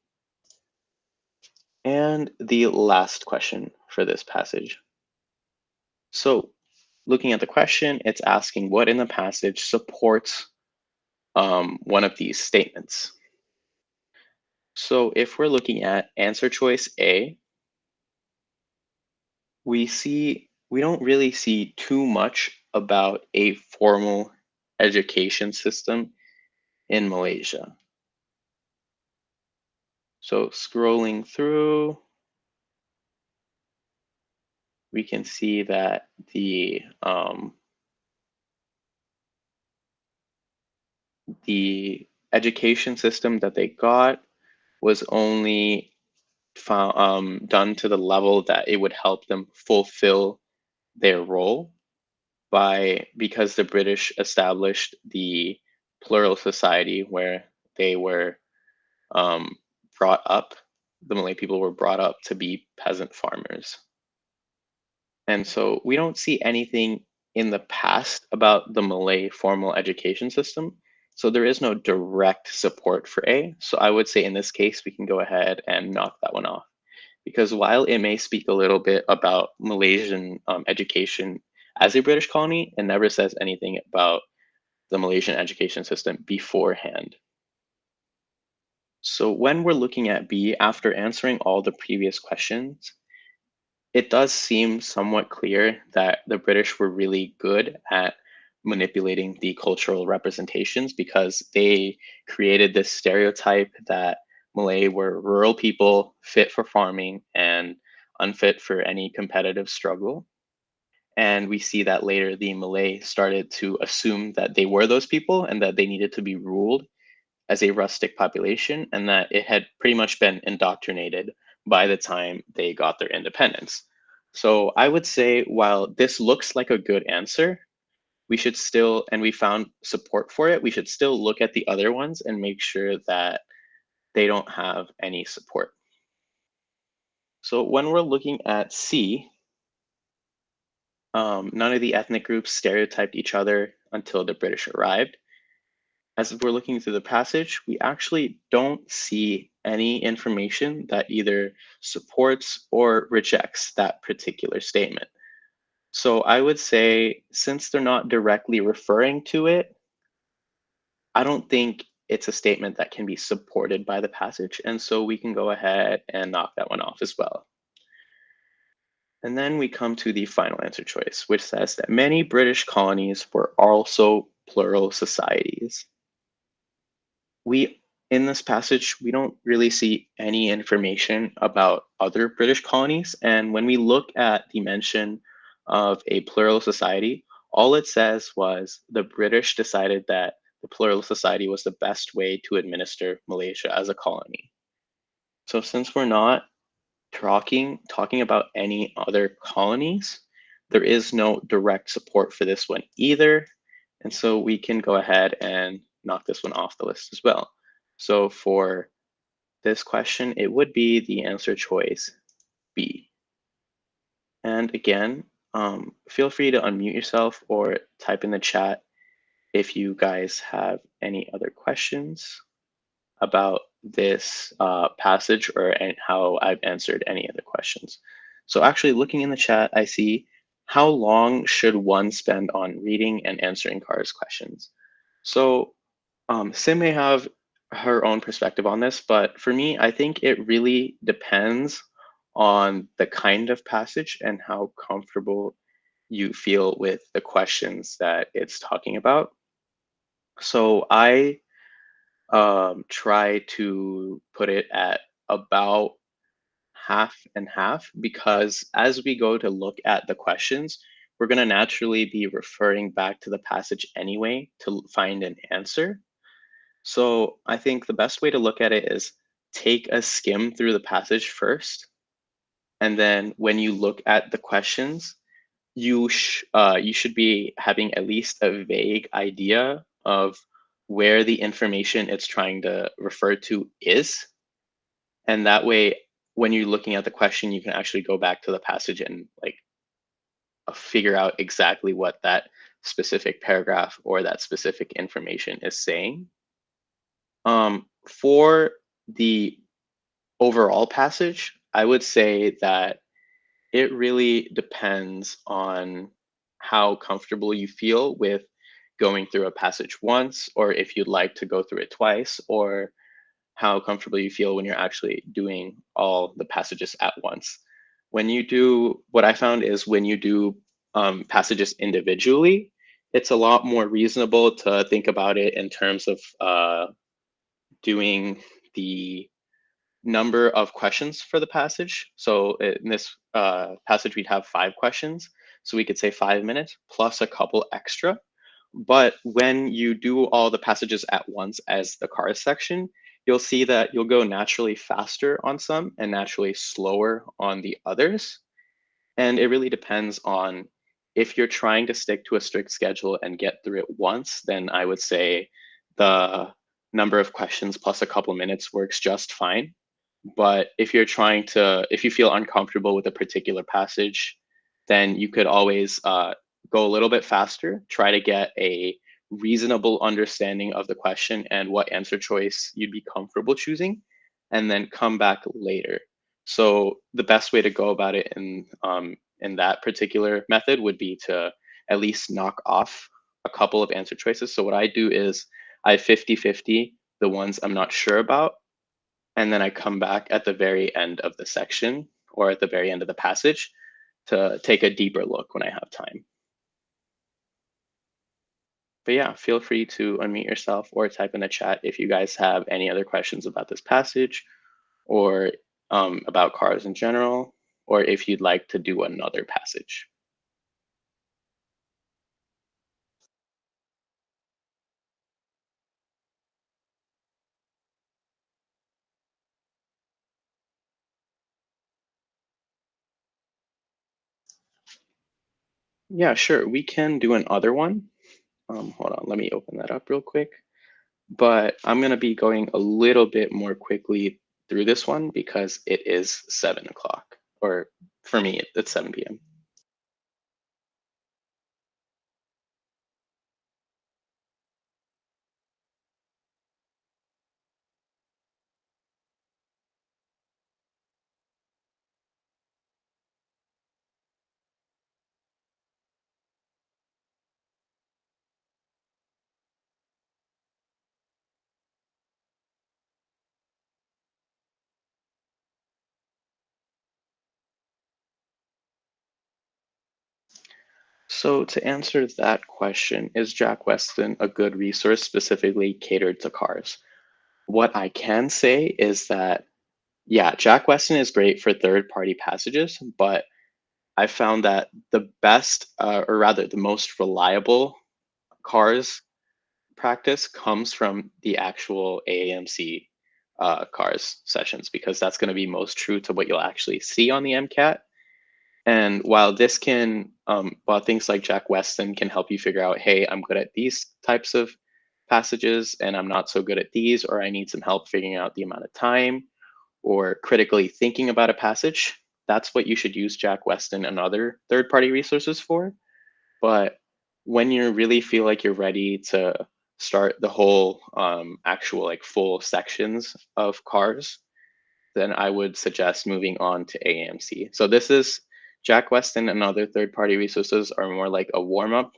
And the last question for this passage. So looking at the question, it's asking what in the passage supports one of these statements. So if we're looking at answer choice A, we don't really see too much about a formal education system in Malaysia. So scrolling through, we can see that the education system that they got was only done to the level that it would help them fulfill their role because the British established the plural society where they were um, brought up, the Malay people were brought up to be peasant farmers. And so we don't see anything in the past about the Malay formal education system. So there is no direct support for A. So I would say in this case, we can go ahead and knock that one off. Because while it may speak a little bit about Malaysian education as a British colony, it never says anything about the Malaysian education system beforehand. So when we're looking at B, after answering all the previous questions, it does seem somewhat clear that the British were really good at manipulating the cultural representations because they created this stereotype that Malay were rural people fit for farming and unfit for any competitive struggle. And we see that later the Malay started to assume that they were those people and that they needed to be ruled as a rustic population, and that it had pretty much been indoctrinated by the time they got their independence. So I would say while this looks like a good answer, we should still, and we found support for it, we should still look at the other ones and make sure that they don't have any support. So when we're looking at C, none of the ethnic groups stereotyped each other until the British arrived. as we're looking through the passage, we actually don't see any information that either supports or rejects that particular statement. So I would say, since they're not directly referring to it, I don't think it's a statement that can be supported by the passage. And so we can go ahead and knock that one off as well. And then we come to the final answer choice, which says that many British colonies were also plural societies. We In this passage, we don't really see any information about other British colonies. And when we look at the mention of a plural society, all it says was the British decided that the plural society was the best way to administer Malaysia as a colony. So since we're not talking about any other colonies, there is no direct support for this one either. And so we can go ahead and knock this one off the list as well. So for this question, it would be the answer choice B. And again, feel free to unmute yourself or type in the chat if you guys have any other questions about this passage or how I've answered any other questions. So actually looking in the chat, I see how long should one spend on reading and answering Kara's questions? So Sim may have her own perspective on this, but for me, I think it really depends on the kind of passage and how comfortable you feel with the questions that it's talking about. So I try to put it at about half and half because as we go to look at the questions, we're going to naturally be referring back to the passage anyway to find an answer. So I think the best way to look at it is take a skim through the passage first. And then when you look at the questions, you should be having at least a vague idea of where the information it's trying to refer to is. And that way, when you're looking at the question, you can actually go back to the passage and like figure out exactly what that specific paragraph or that specific information is saying. For the overall passage, I would say that it really depends on how comfortable you feel with going through a passage once, or if you'd like to go through it twice, or how comfortable you feel when you're actually doing all the passages at once. What I found is when you do passages individually, it's a lot more reasonable to think about it in terms of doing the number of questions for the passage. So in this passage, we'd have 5 questions. So we could say 5 minutes plus a couple extra. But when you do all the passages at once as the cars section, you'll see that you'll go naturally faster on some and naturally slower on the others. And it really depends on if you're trying to stick to a strict schedule and get through it once, then I would say the number of questions plus a couple minutes works just fine. But if you feel uncomfortable with a particular passage, then you could always go a little bit faster, try to get a reasonable understanding of the question and what answer choice you'd be comfortable choosing, and then come back later. So the best way to go about it in that particular method would be to at least knock off a couple of answer choices. So what I do is I 50-50 the ones I'm not sure about, and then I come back at the very end of the section or at the very end of the passage to take a deeper look when I have time. But yeah, feel free to unmute yourself or type in the chat if you guys have any other questions about this passage or about cars in general, or if you'd like to do another passage. Yeah, sure. We can do another one. Hold on, let me open that up real quick. But I'm going to be going a little bit more quickly through this one because it is 7 o'clock, or for me, it's 7 p.m. So to answer that question, is Jack Weston a good resource specifically catered to cars? What I can say is that, yeah, Jack Weston is great for third-party passages, but I found that the best, or rather the most reliable cars practice comes from the actual AAMC cars sessions because that's going to be most true to what you'll actually see on the MCAT. And while things like Jack Weston can help you figure out, hey, I'm good at these types of passages and I'm not so good at these, or I need some help figuring out the amount of time or critically thinking about a passage, that's what you should use Jack Weston and other third-party resources for. But when you really feel like you're ready to start the whole actual like full sections of cars, then I would suggest moving on to AAMC. So this is Jack Weston and other third-party resources are more like a warm-up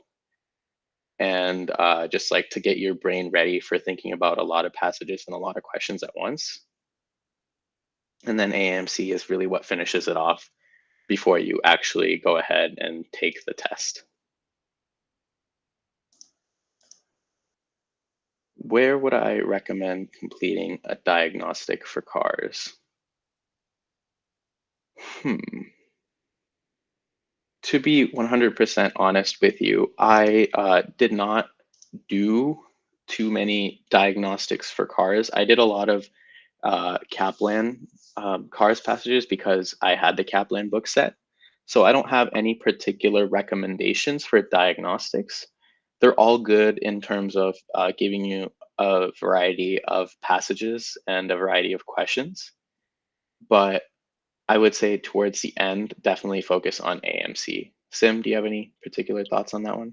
and just like to get your brain ready for thinking about a lot of passages and a lot of questions at once. And then AAMC is really what finishes it off before you actually go ahead and take the test. Where would I recommend completing a diagnostic for cars? Hmm. To be 100% honest with you, I did not do too many diagnostics for cars. I did a lot of Kaplan cars passages because I had the Kaplan book set. So I don't have any particular recommendations for diagnostics. They're all good in terms of giving you a variety of passages and a variety of questions. But I would say towards the end, definitely focus on AMC. Sim, do you have any particular thoughts on that one?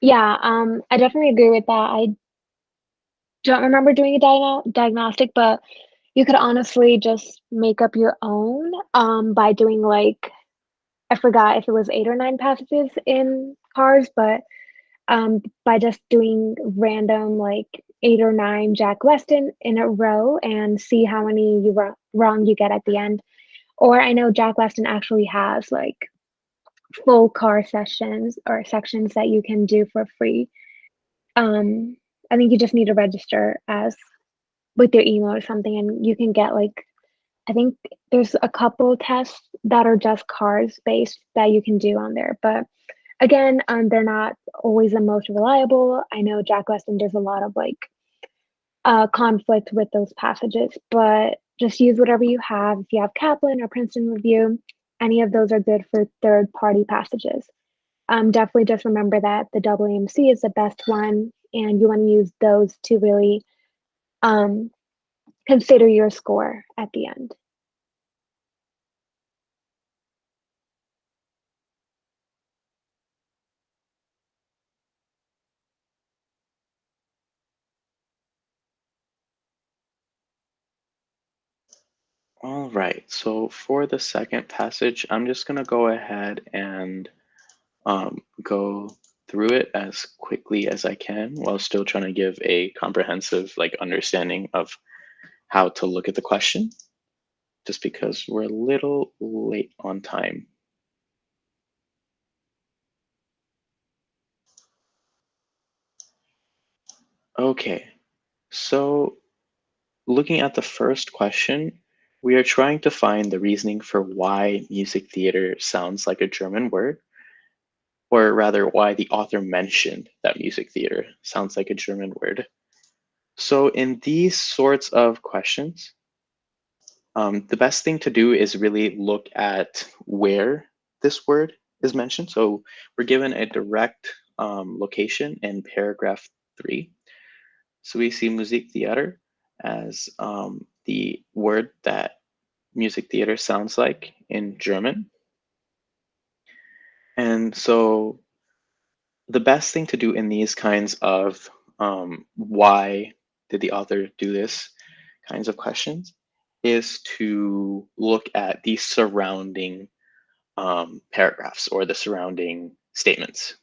Yeah, I definitely agree with that. I don't remember doing a diagnostic, but you could honestly just make up your own by doing like I forgot if it was 8 or 9 passages in cars, but by just doing random like 8 or 9 Jack Weston in a row and see how many wrong you get at the end. Or I know Jack Weston actually has like full car sessions or sections that you can do for free. Um, I think you just need to register as with your email or something, and you can get like I think there's a couple tests that are just cars based that you can do on there, but again, they're not always the most reliable. I know Jack Weston does a lot of like conflict with those passages, but just use whatever you have. If you have Kaplan or Princeton Review, any of those are good for third party passages. Definitely just remember that the WAMC is the best one, and you want to use those to really um, consider your score at the end. All right, so for the second passage, I'm just gonna go ahead and go through it as quickly as I can while still trying to give a comprehensive like understanding of how to look at the question, just because we're a little late on time. Okay, so looking at the first question, we are trying to find the reasoning for why music theater sounds like a German word, or rather, why the author mentioned that music theater sounds like a German word. So, in these sorts of questions, the best thing to do is really look at where this word is mentioned. So, we're given a direct location in paragraph 3. So, we see Musiktheater as the word that music theater sounds like in German. And so the best thing to do in these kinds of why did the author do this kinds of questions is to look at the surrounding paragraphs or the surrounding statements.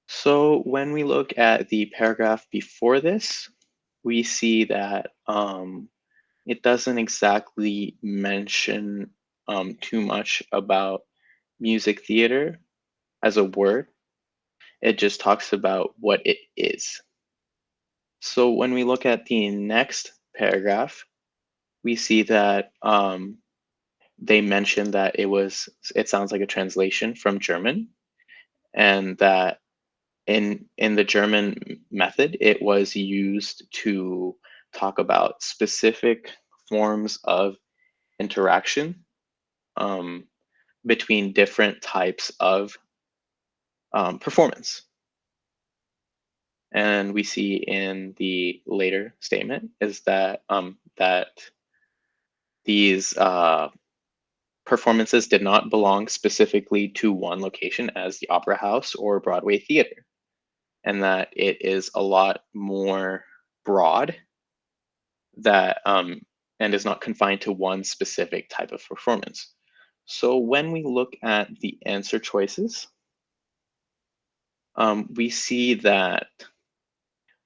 So when we look at the paragraph before this, we see that it doesn't exactly mention too much about music theater as a word. It just talks about what it is. So when we look at the next paragraph, we see that they mention that it sounds like a translation from German, and that in the German method, it was used to talk about specific forms of interaction um, between different types of performance. And we see in the later statement is that that these performances did not belong specifically to one location as the Opera House or Broadway Theater, and that it is a lot more broad that and is not confined to one specific type of performance. So when we look at the answer choices, we see that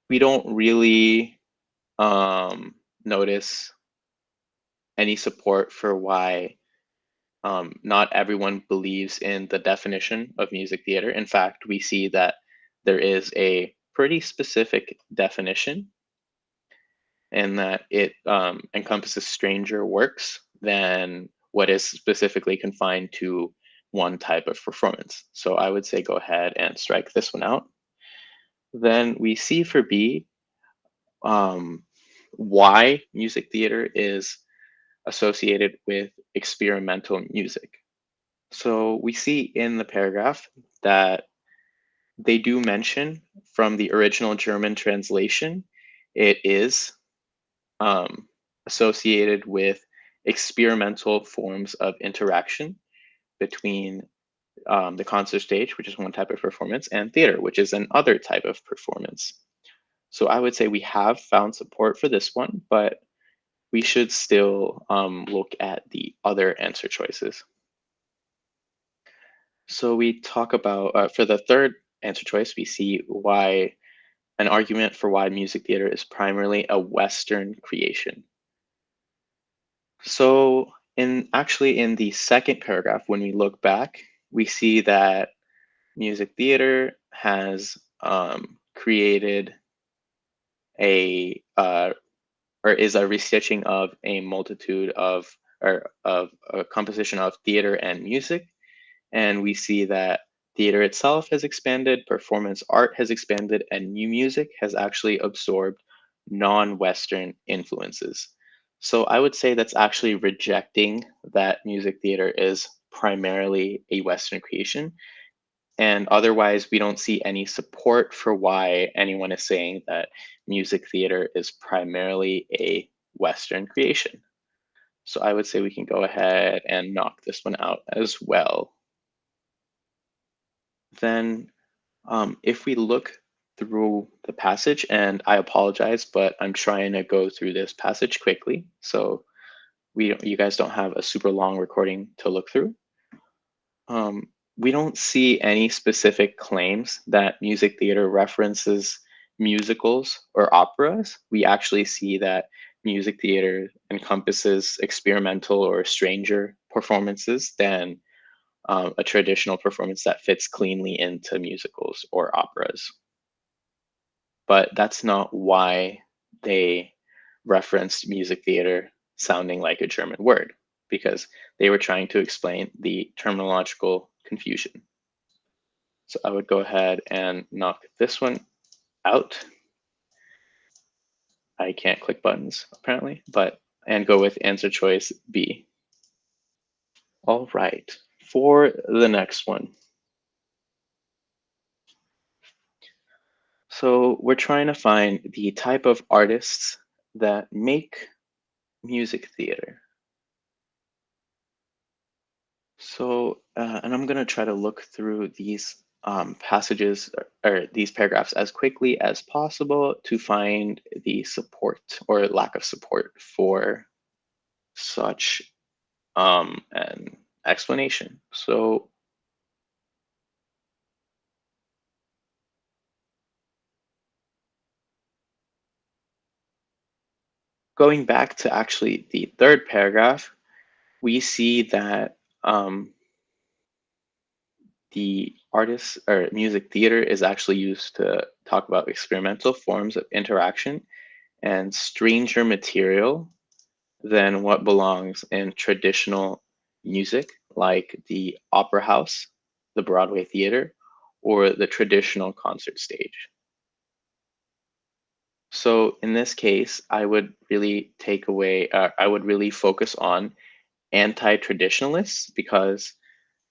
we don't really notice any support for why not everyone believes in the definition of music theater. In fact, we see that there is a pretty specific definition and that it encompasses stranger works than what is specifically confined to one type of performance. So I would say go ahead and strike this one out. Then we see for B um, why music theater is associated with experimental music. So we see in the paragraph that they do mention from the original German translation, it is um, associated with experimental forms of interaction between the concert stage, which is one type of performance, and theater, which is another type of performance. So I would say we have found support for this one, but we should still look at the other answer choices. So we talk about, for the third answer choice, we see why an argument for why music theater is primarily a Western creation. So in the second paragraph, when we look back, we see that music theater has created a or is a restitching of a multitude of or of a composition of theater and music. And we see that theater itself has expanded, performance art has expanded, and new music has actually absorbed non-Western influences. So I would say that's actually rejecting that music theater is primarily a Western creation. And otherwise, we don't see any support for why anyone is saying that music theater is primarily a Western creation. So I would say we can go ahead and knock this one out as well. Then if we look through the passage, and I apologize, but I'm trying to go through this passage quickly, so you guys don't have a super long recording to look through. We don't see any specific claims that music theater references musicals or operas. We actually see that music theater encompasses experimental or stranger performances than a traditional performance that fits cleanly into musicals or operas. But that's not why they referenced music theater sounding like a German word, because they were trying to explain the terminological confusion. So I would go ahead and knock this one out. I can't click buttons apparently, and go with answer choice B. All right, for the next one. So we're trying to find the type of artists that make music theater. So, and I'm going to try to look through these passages or these paragraphs as quickly as possible to find the support or lack of support for such an explanation. So, going back to actually the third paragraph, we see that the artist or music theater is actually used to talk about experimental forms of interaction and stranger material than what belongs in traditional music, like the opera house, the Broadway theater, or the traditional concert stage. So in this case, I would really I would really focus on anti-traditionalists because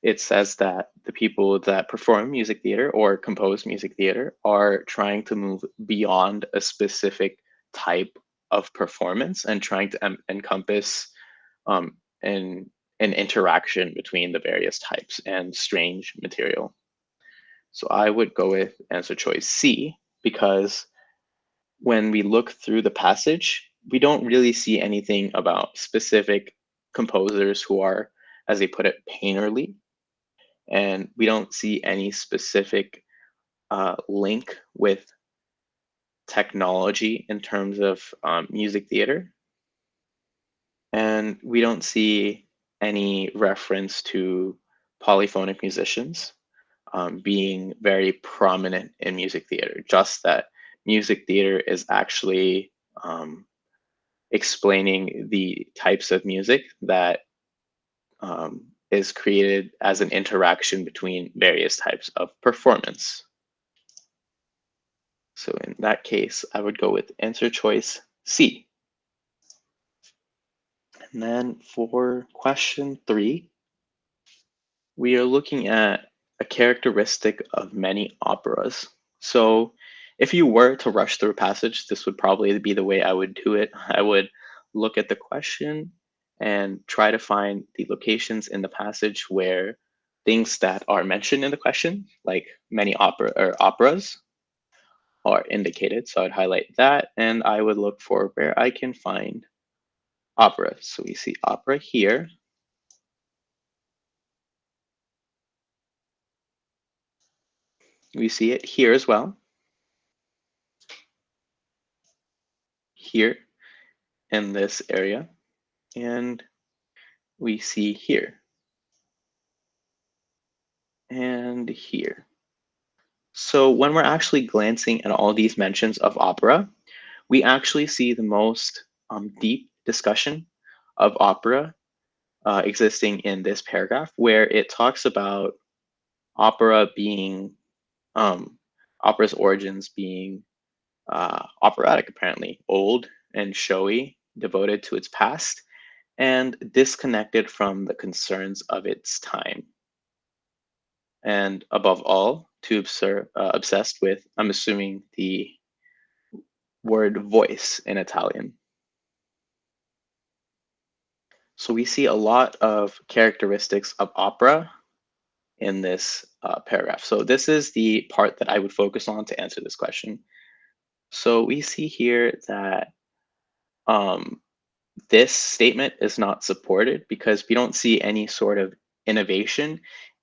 it says that the people that perform music theater or compose music theater are trying to move beyond a specific type of performance and trying to encompass um, an interaction between the various types and strange material. So I would go with answer choice C because when we look through the passage, we don't really see anything about specific composers who are, as they put it, painterly, and we don't see any specific link with technology in terms of music theater, and we don't see any reference to polyphonic musicians being very prominent in music theater. Just that music theater is actually explaining the types of music that is created as an interaction between various types of performance. So in that case, I would go with answer choice C. And then for question 3, we are looking at a characteristic of many operas. So if you were to rush through a passage, this would probably be the way I would do it. I would look at the question and try to find the locations in the passage where things that are mentioned in the question, like many operas, are indicated. So I'd highlight that and I would look for where I can find opera. So we see opera here. We see it here as well, here in this area, and we see here and here. So when we're actually glancing at all these mentions of opera, we actually see the most deep discussion of opera existing in this paragraph, where it talks about opera being um, opera's origins being operatic, apparently old and showy, devoted to its past, and disconnected from the concerns of its time. And above all, obsessed with, I'm assuming, the word voice in Italian. So we see a lot of characteristics of opera in this paragraph. So this is the part that I would focus on to answer this question. So we see here that um, this statement is not supported because we don't see any sort of innovation.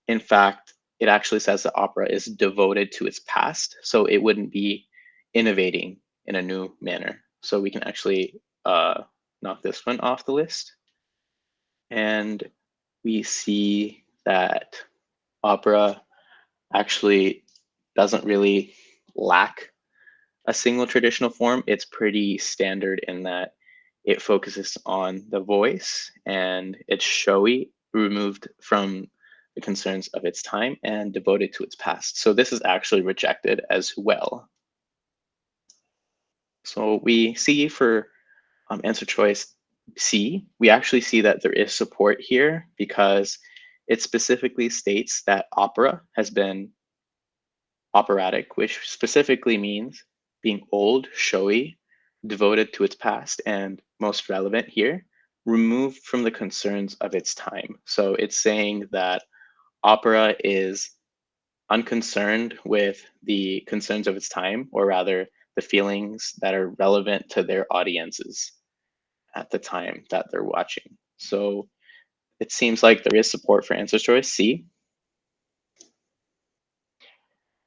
In fact, it actually says that opera is devoted to its past, so it wouldn't be innovating in a new manner. So we can actually knock this one off the list. And we see that opera actually doesn't really lack a single traditional form. It's pretty standard in that it focuses on the voice and it's showy, removed from the concerns of its time, and devoted to its past. So this is actually rejected as well. So we see for answer choice C, we actually see that there is support here because it specifically states that opera has been operatic, which specifically means being old, showy, devoted to its past, and most relevant here, removed from the concerns of its time. So it's saying that opera is unconcerned with the concerns of its time, or rather, the feelings that are relevant to their audiences at the time that they're watching. So it seems like there is support for answer choice C.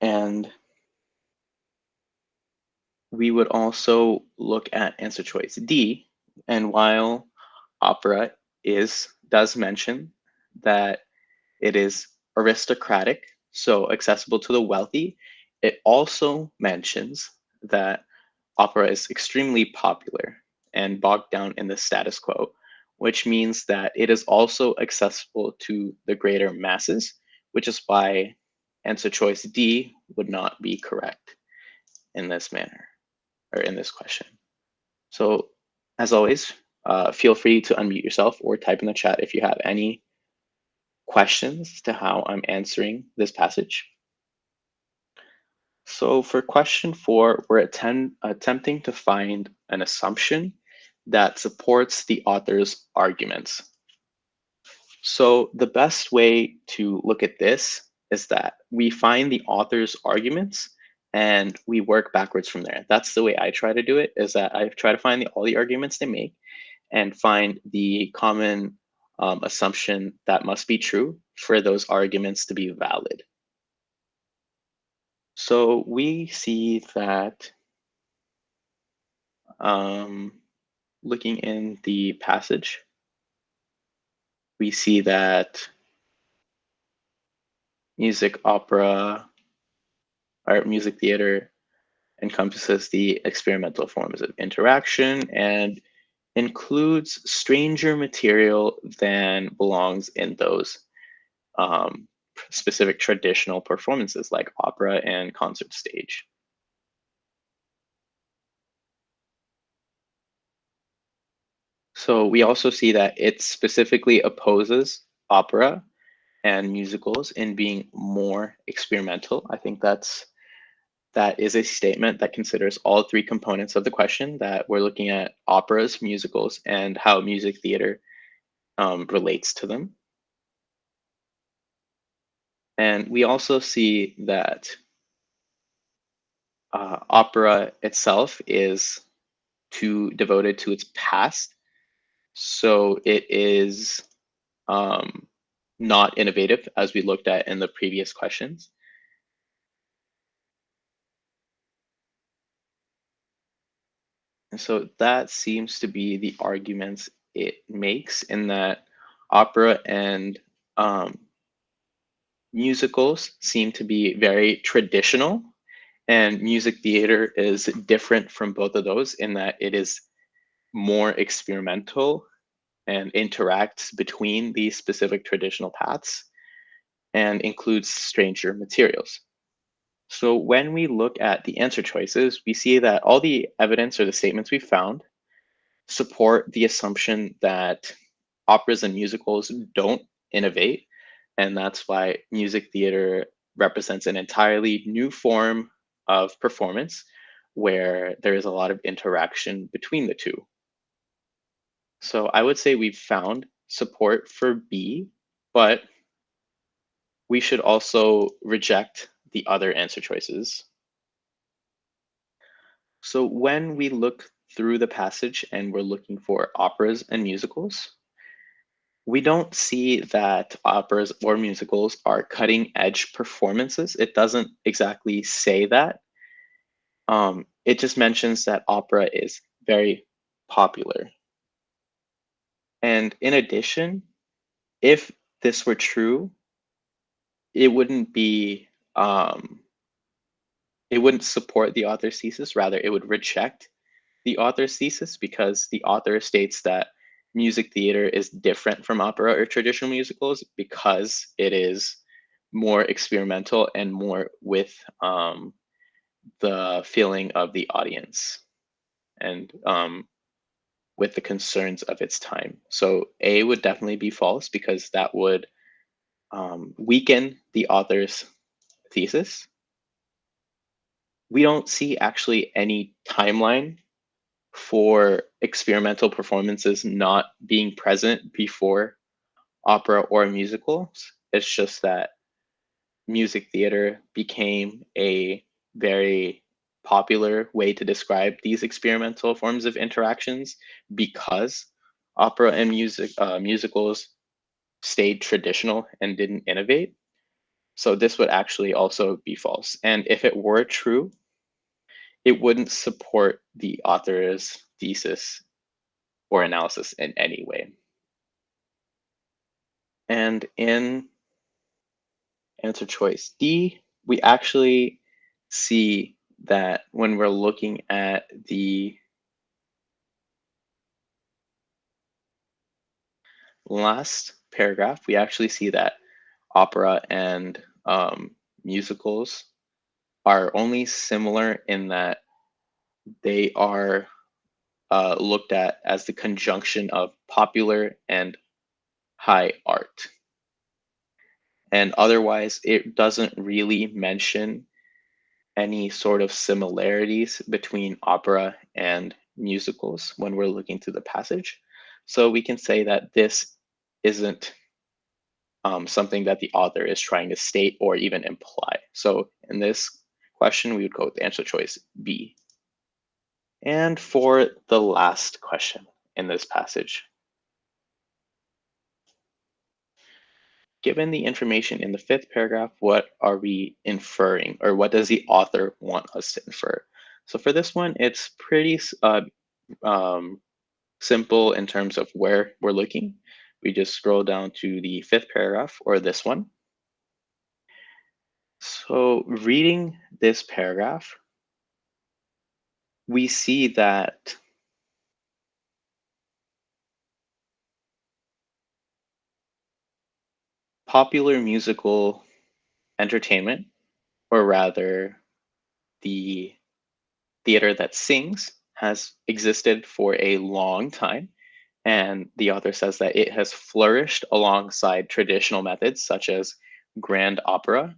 And we would also look at answer choice D. And while opera does mention that it is aristocratic, so accessible to the wealthy, it also mentions that opera is extremely popular and bogged down in the status quo, which means that it is also accessible to the greater masses, which is why answer choice D would not be correct in this manner or in this question. So, as always, feel free to unmute yourself or type in the chat if you have any questions to how I'm answering this passage. So for question 4, we're attempting to find an assumption that supports the author's arguments. So the best way to look at this is that we find the author's arguments and we work backwards from there. That's the way I try to do it, is that I try to find all the arguments they make and find the common assumption that must be true for those arguments to be valid. So we see that looking in the passage, we see that music opera or music theater encompasses the experimental forms of interaction and includes stranger material than belongs in those um, specific traditional performances like opera and concert stage. So we also see that it specifically opposes opera and musicals in being more experimental. I think that is a statement that considers all three components of the question, that we're looking at operas, musicals, and how music theater relates to them. And we also see that opera itself is too devoted to its past. So it is not innovative, as we looked at in the previous questions. And so that seems to be the arguments it makes, in that opera and musicals seem to be very traditional, and music theater is different from both of those in that it is more experimental and interacts between these specific traditional paths and includes stranger materials. So when we look at the answer choices, we see that all the evidence or the statements we found support the assumption that operas and musicals don't innovate, and that's why music theater represents an entirely new form of performance where there is a lot of interaction between the two. So I would say we've found support for B, but we should also reject the other answer choices. So when we look through the passage and we're looking for operas and musicals, we don't see that operas or musicals are cutting edge performances. It doesn't exactly say that. It just mentions that opera is very popular. And in addition, if this were true, it wouldn't be it wouldn't support the author's thesis. Rather, it would reject the author's thesis, because the author states that music theater is different from opera or traditional musicals because it is more experimental and more with the feeling of the audience and with the concerns of its time. So A would definitely be false, because that would weaken the author's thesis. We don't see actually any timeline for experimental performances not being present before opera or musicals. It's just that music theater became a very popular way to describe these experimental forms of interactions because opera and musicals stayed traditional and didn't innovate. So this would actually also be false. And if it were true, it wouldn't support the author's thesis or analysis in any way. And in answer choice D, we actually see that when we're looking at the last paragraph, we actually see that opera and musicals are only similar in that they are looked at as the conjunction of popular and high art. And otherwise, it doesn't really mention any sort of similarities between opera and musicals when we're looking through the passage. So we can say that this isn't something that the author is trying to state or even imply. So in this question, we would go with the answer choice B. And for the last question in this passage, given the information in the fifth paragraph, what are we inferring, or what does the author want us to infer? So for this one, it's pretty um, simple in terms of where we're looking. We just scroll down to the fifth paragraph, or this one. So reading this paragraph, we see that popular musical entertainment, or rather the theater that sings, has existed for a long time. And the author says that it has flourished alongside traditional methods such as grand opera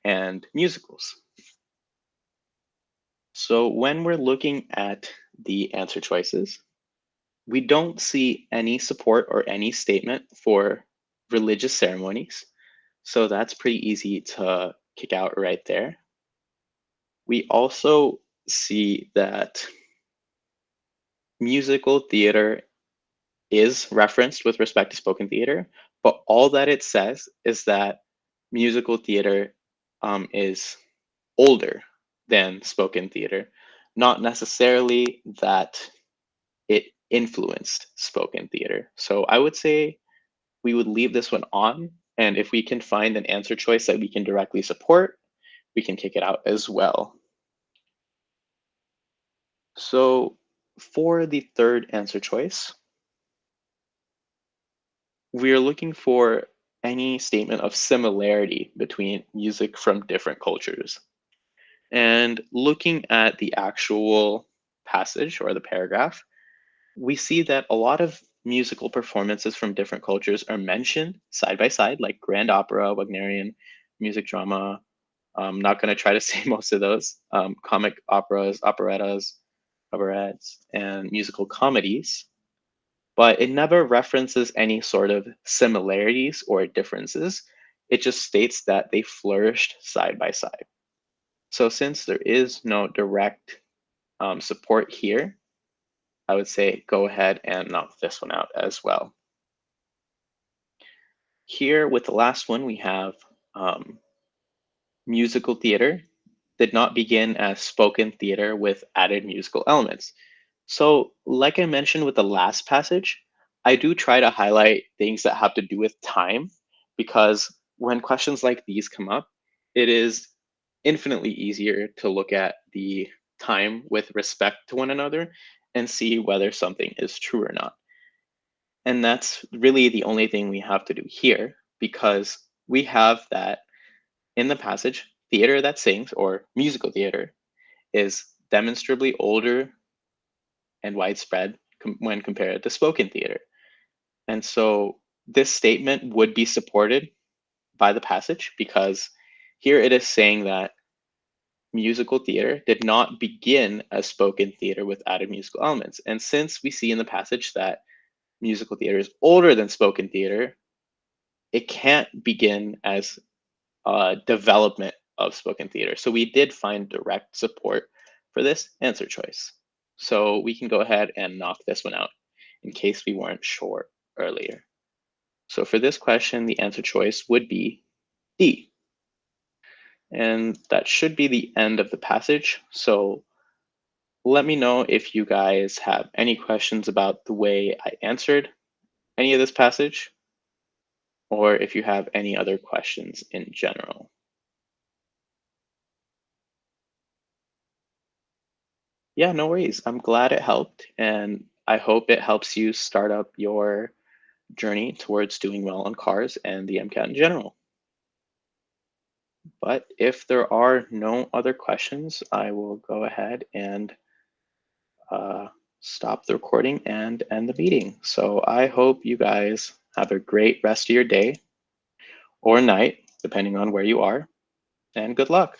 and musicals. So when we're looking at the answer choices, we don't see any support or any statement for religious ceremonies. So that's pretty easy to kick out right there. We also see that musical theater is referenced with respect to spoken theater, but all that it says is that musical theater is older than spoken theater, not necessarily that it influenced spoken theater. So I would say we would leave this one on, and if we can find an answer choice that we can directly support, we can kick it out as well. So for the third answer choice, we are looking for any statement of similarity between music from different cultures. And looking at the actual passage or the paragraph, we see that a lot of musical performances from different cultures are mentioned side by side, like grand opera, Wagnerian music drama. I'm not going to try to say most of those, comic operas, operettas, operettes, and musical comedies, but it never references any sort of similarities or differences. It just states that they flourished side by side. So since there is no direct support here, I would say go ahead and knock this one out as well. Here with the last one, we have musical theater did not begin as spoken theater with added musical elements. So, like I mentioned with the last passage, I do try to highlight things that have to do with time because when questions like these come up, it is infinitely easier to look at the time with respect to one another and see whether something is true or not. And that's really the only thing we have to do here because we have that in the passage, theater that sings or musical theater is demonstrably older and widespread when compared to spoken theater. And so this statement would be supported by the passage because here it is saying that musical theater did not begin as spoken theater with added musical elements. And since we see in the passage that musical theater is older than spoken theater, it can't begin as a development of spoken theater. So we did find direct support for this answer choice. So we can go ahead and knock this one out in case we weren't sure earlier. So for this question, the answer choice would be D. And that should be the end of the passage. So let me know if you guys have any questions about the way I answered any of this passage. or if you have any other questions in general. Yeah, no worries. I'm glad it helped, and I hope it helps you start up your journey towards doing well on cars and the MCAT in general. But if there are no other questions, I will go ahead and uh, stop the recording and end the meeting. So I hope you guys have a great rest of your day or night, depending on where you are, and good luck.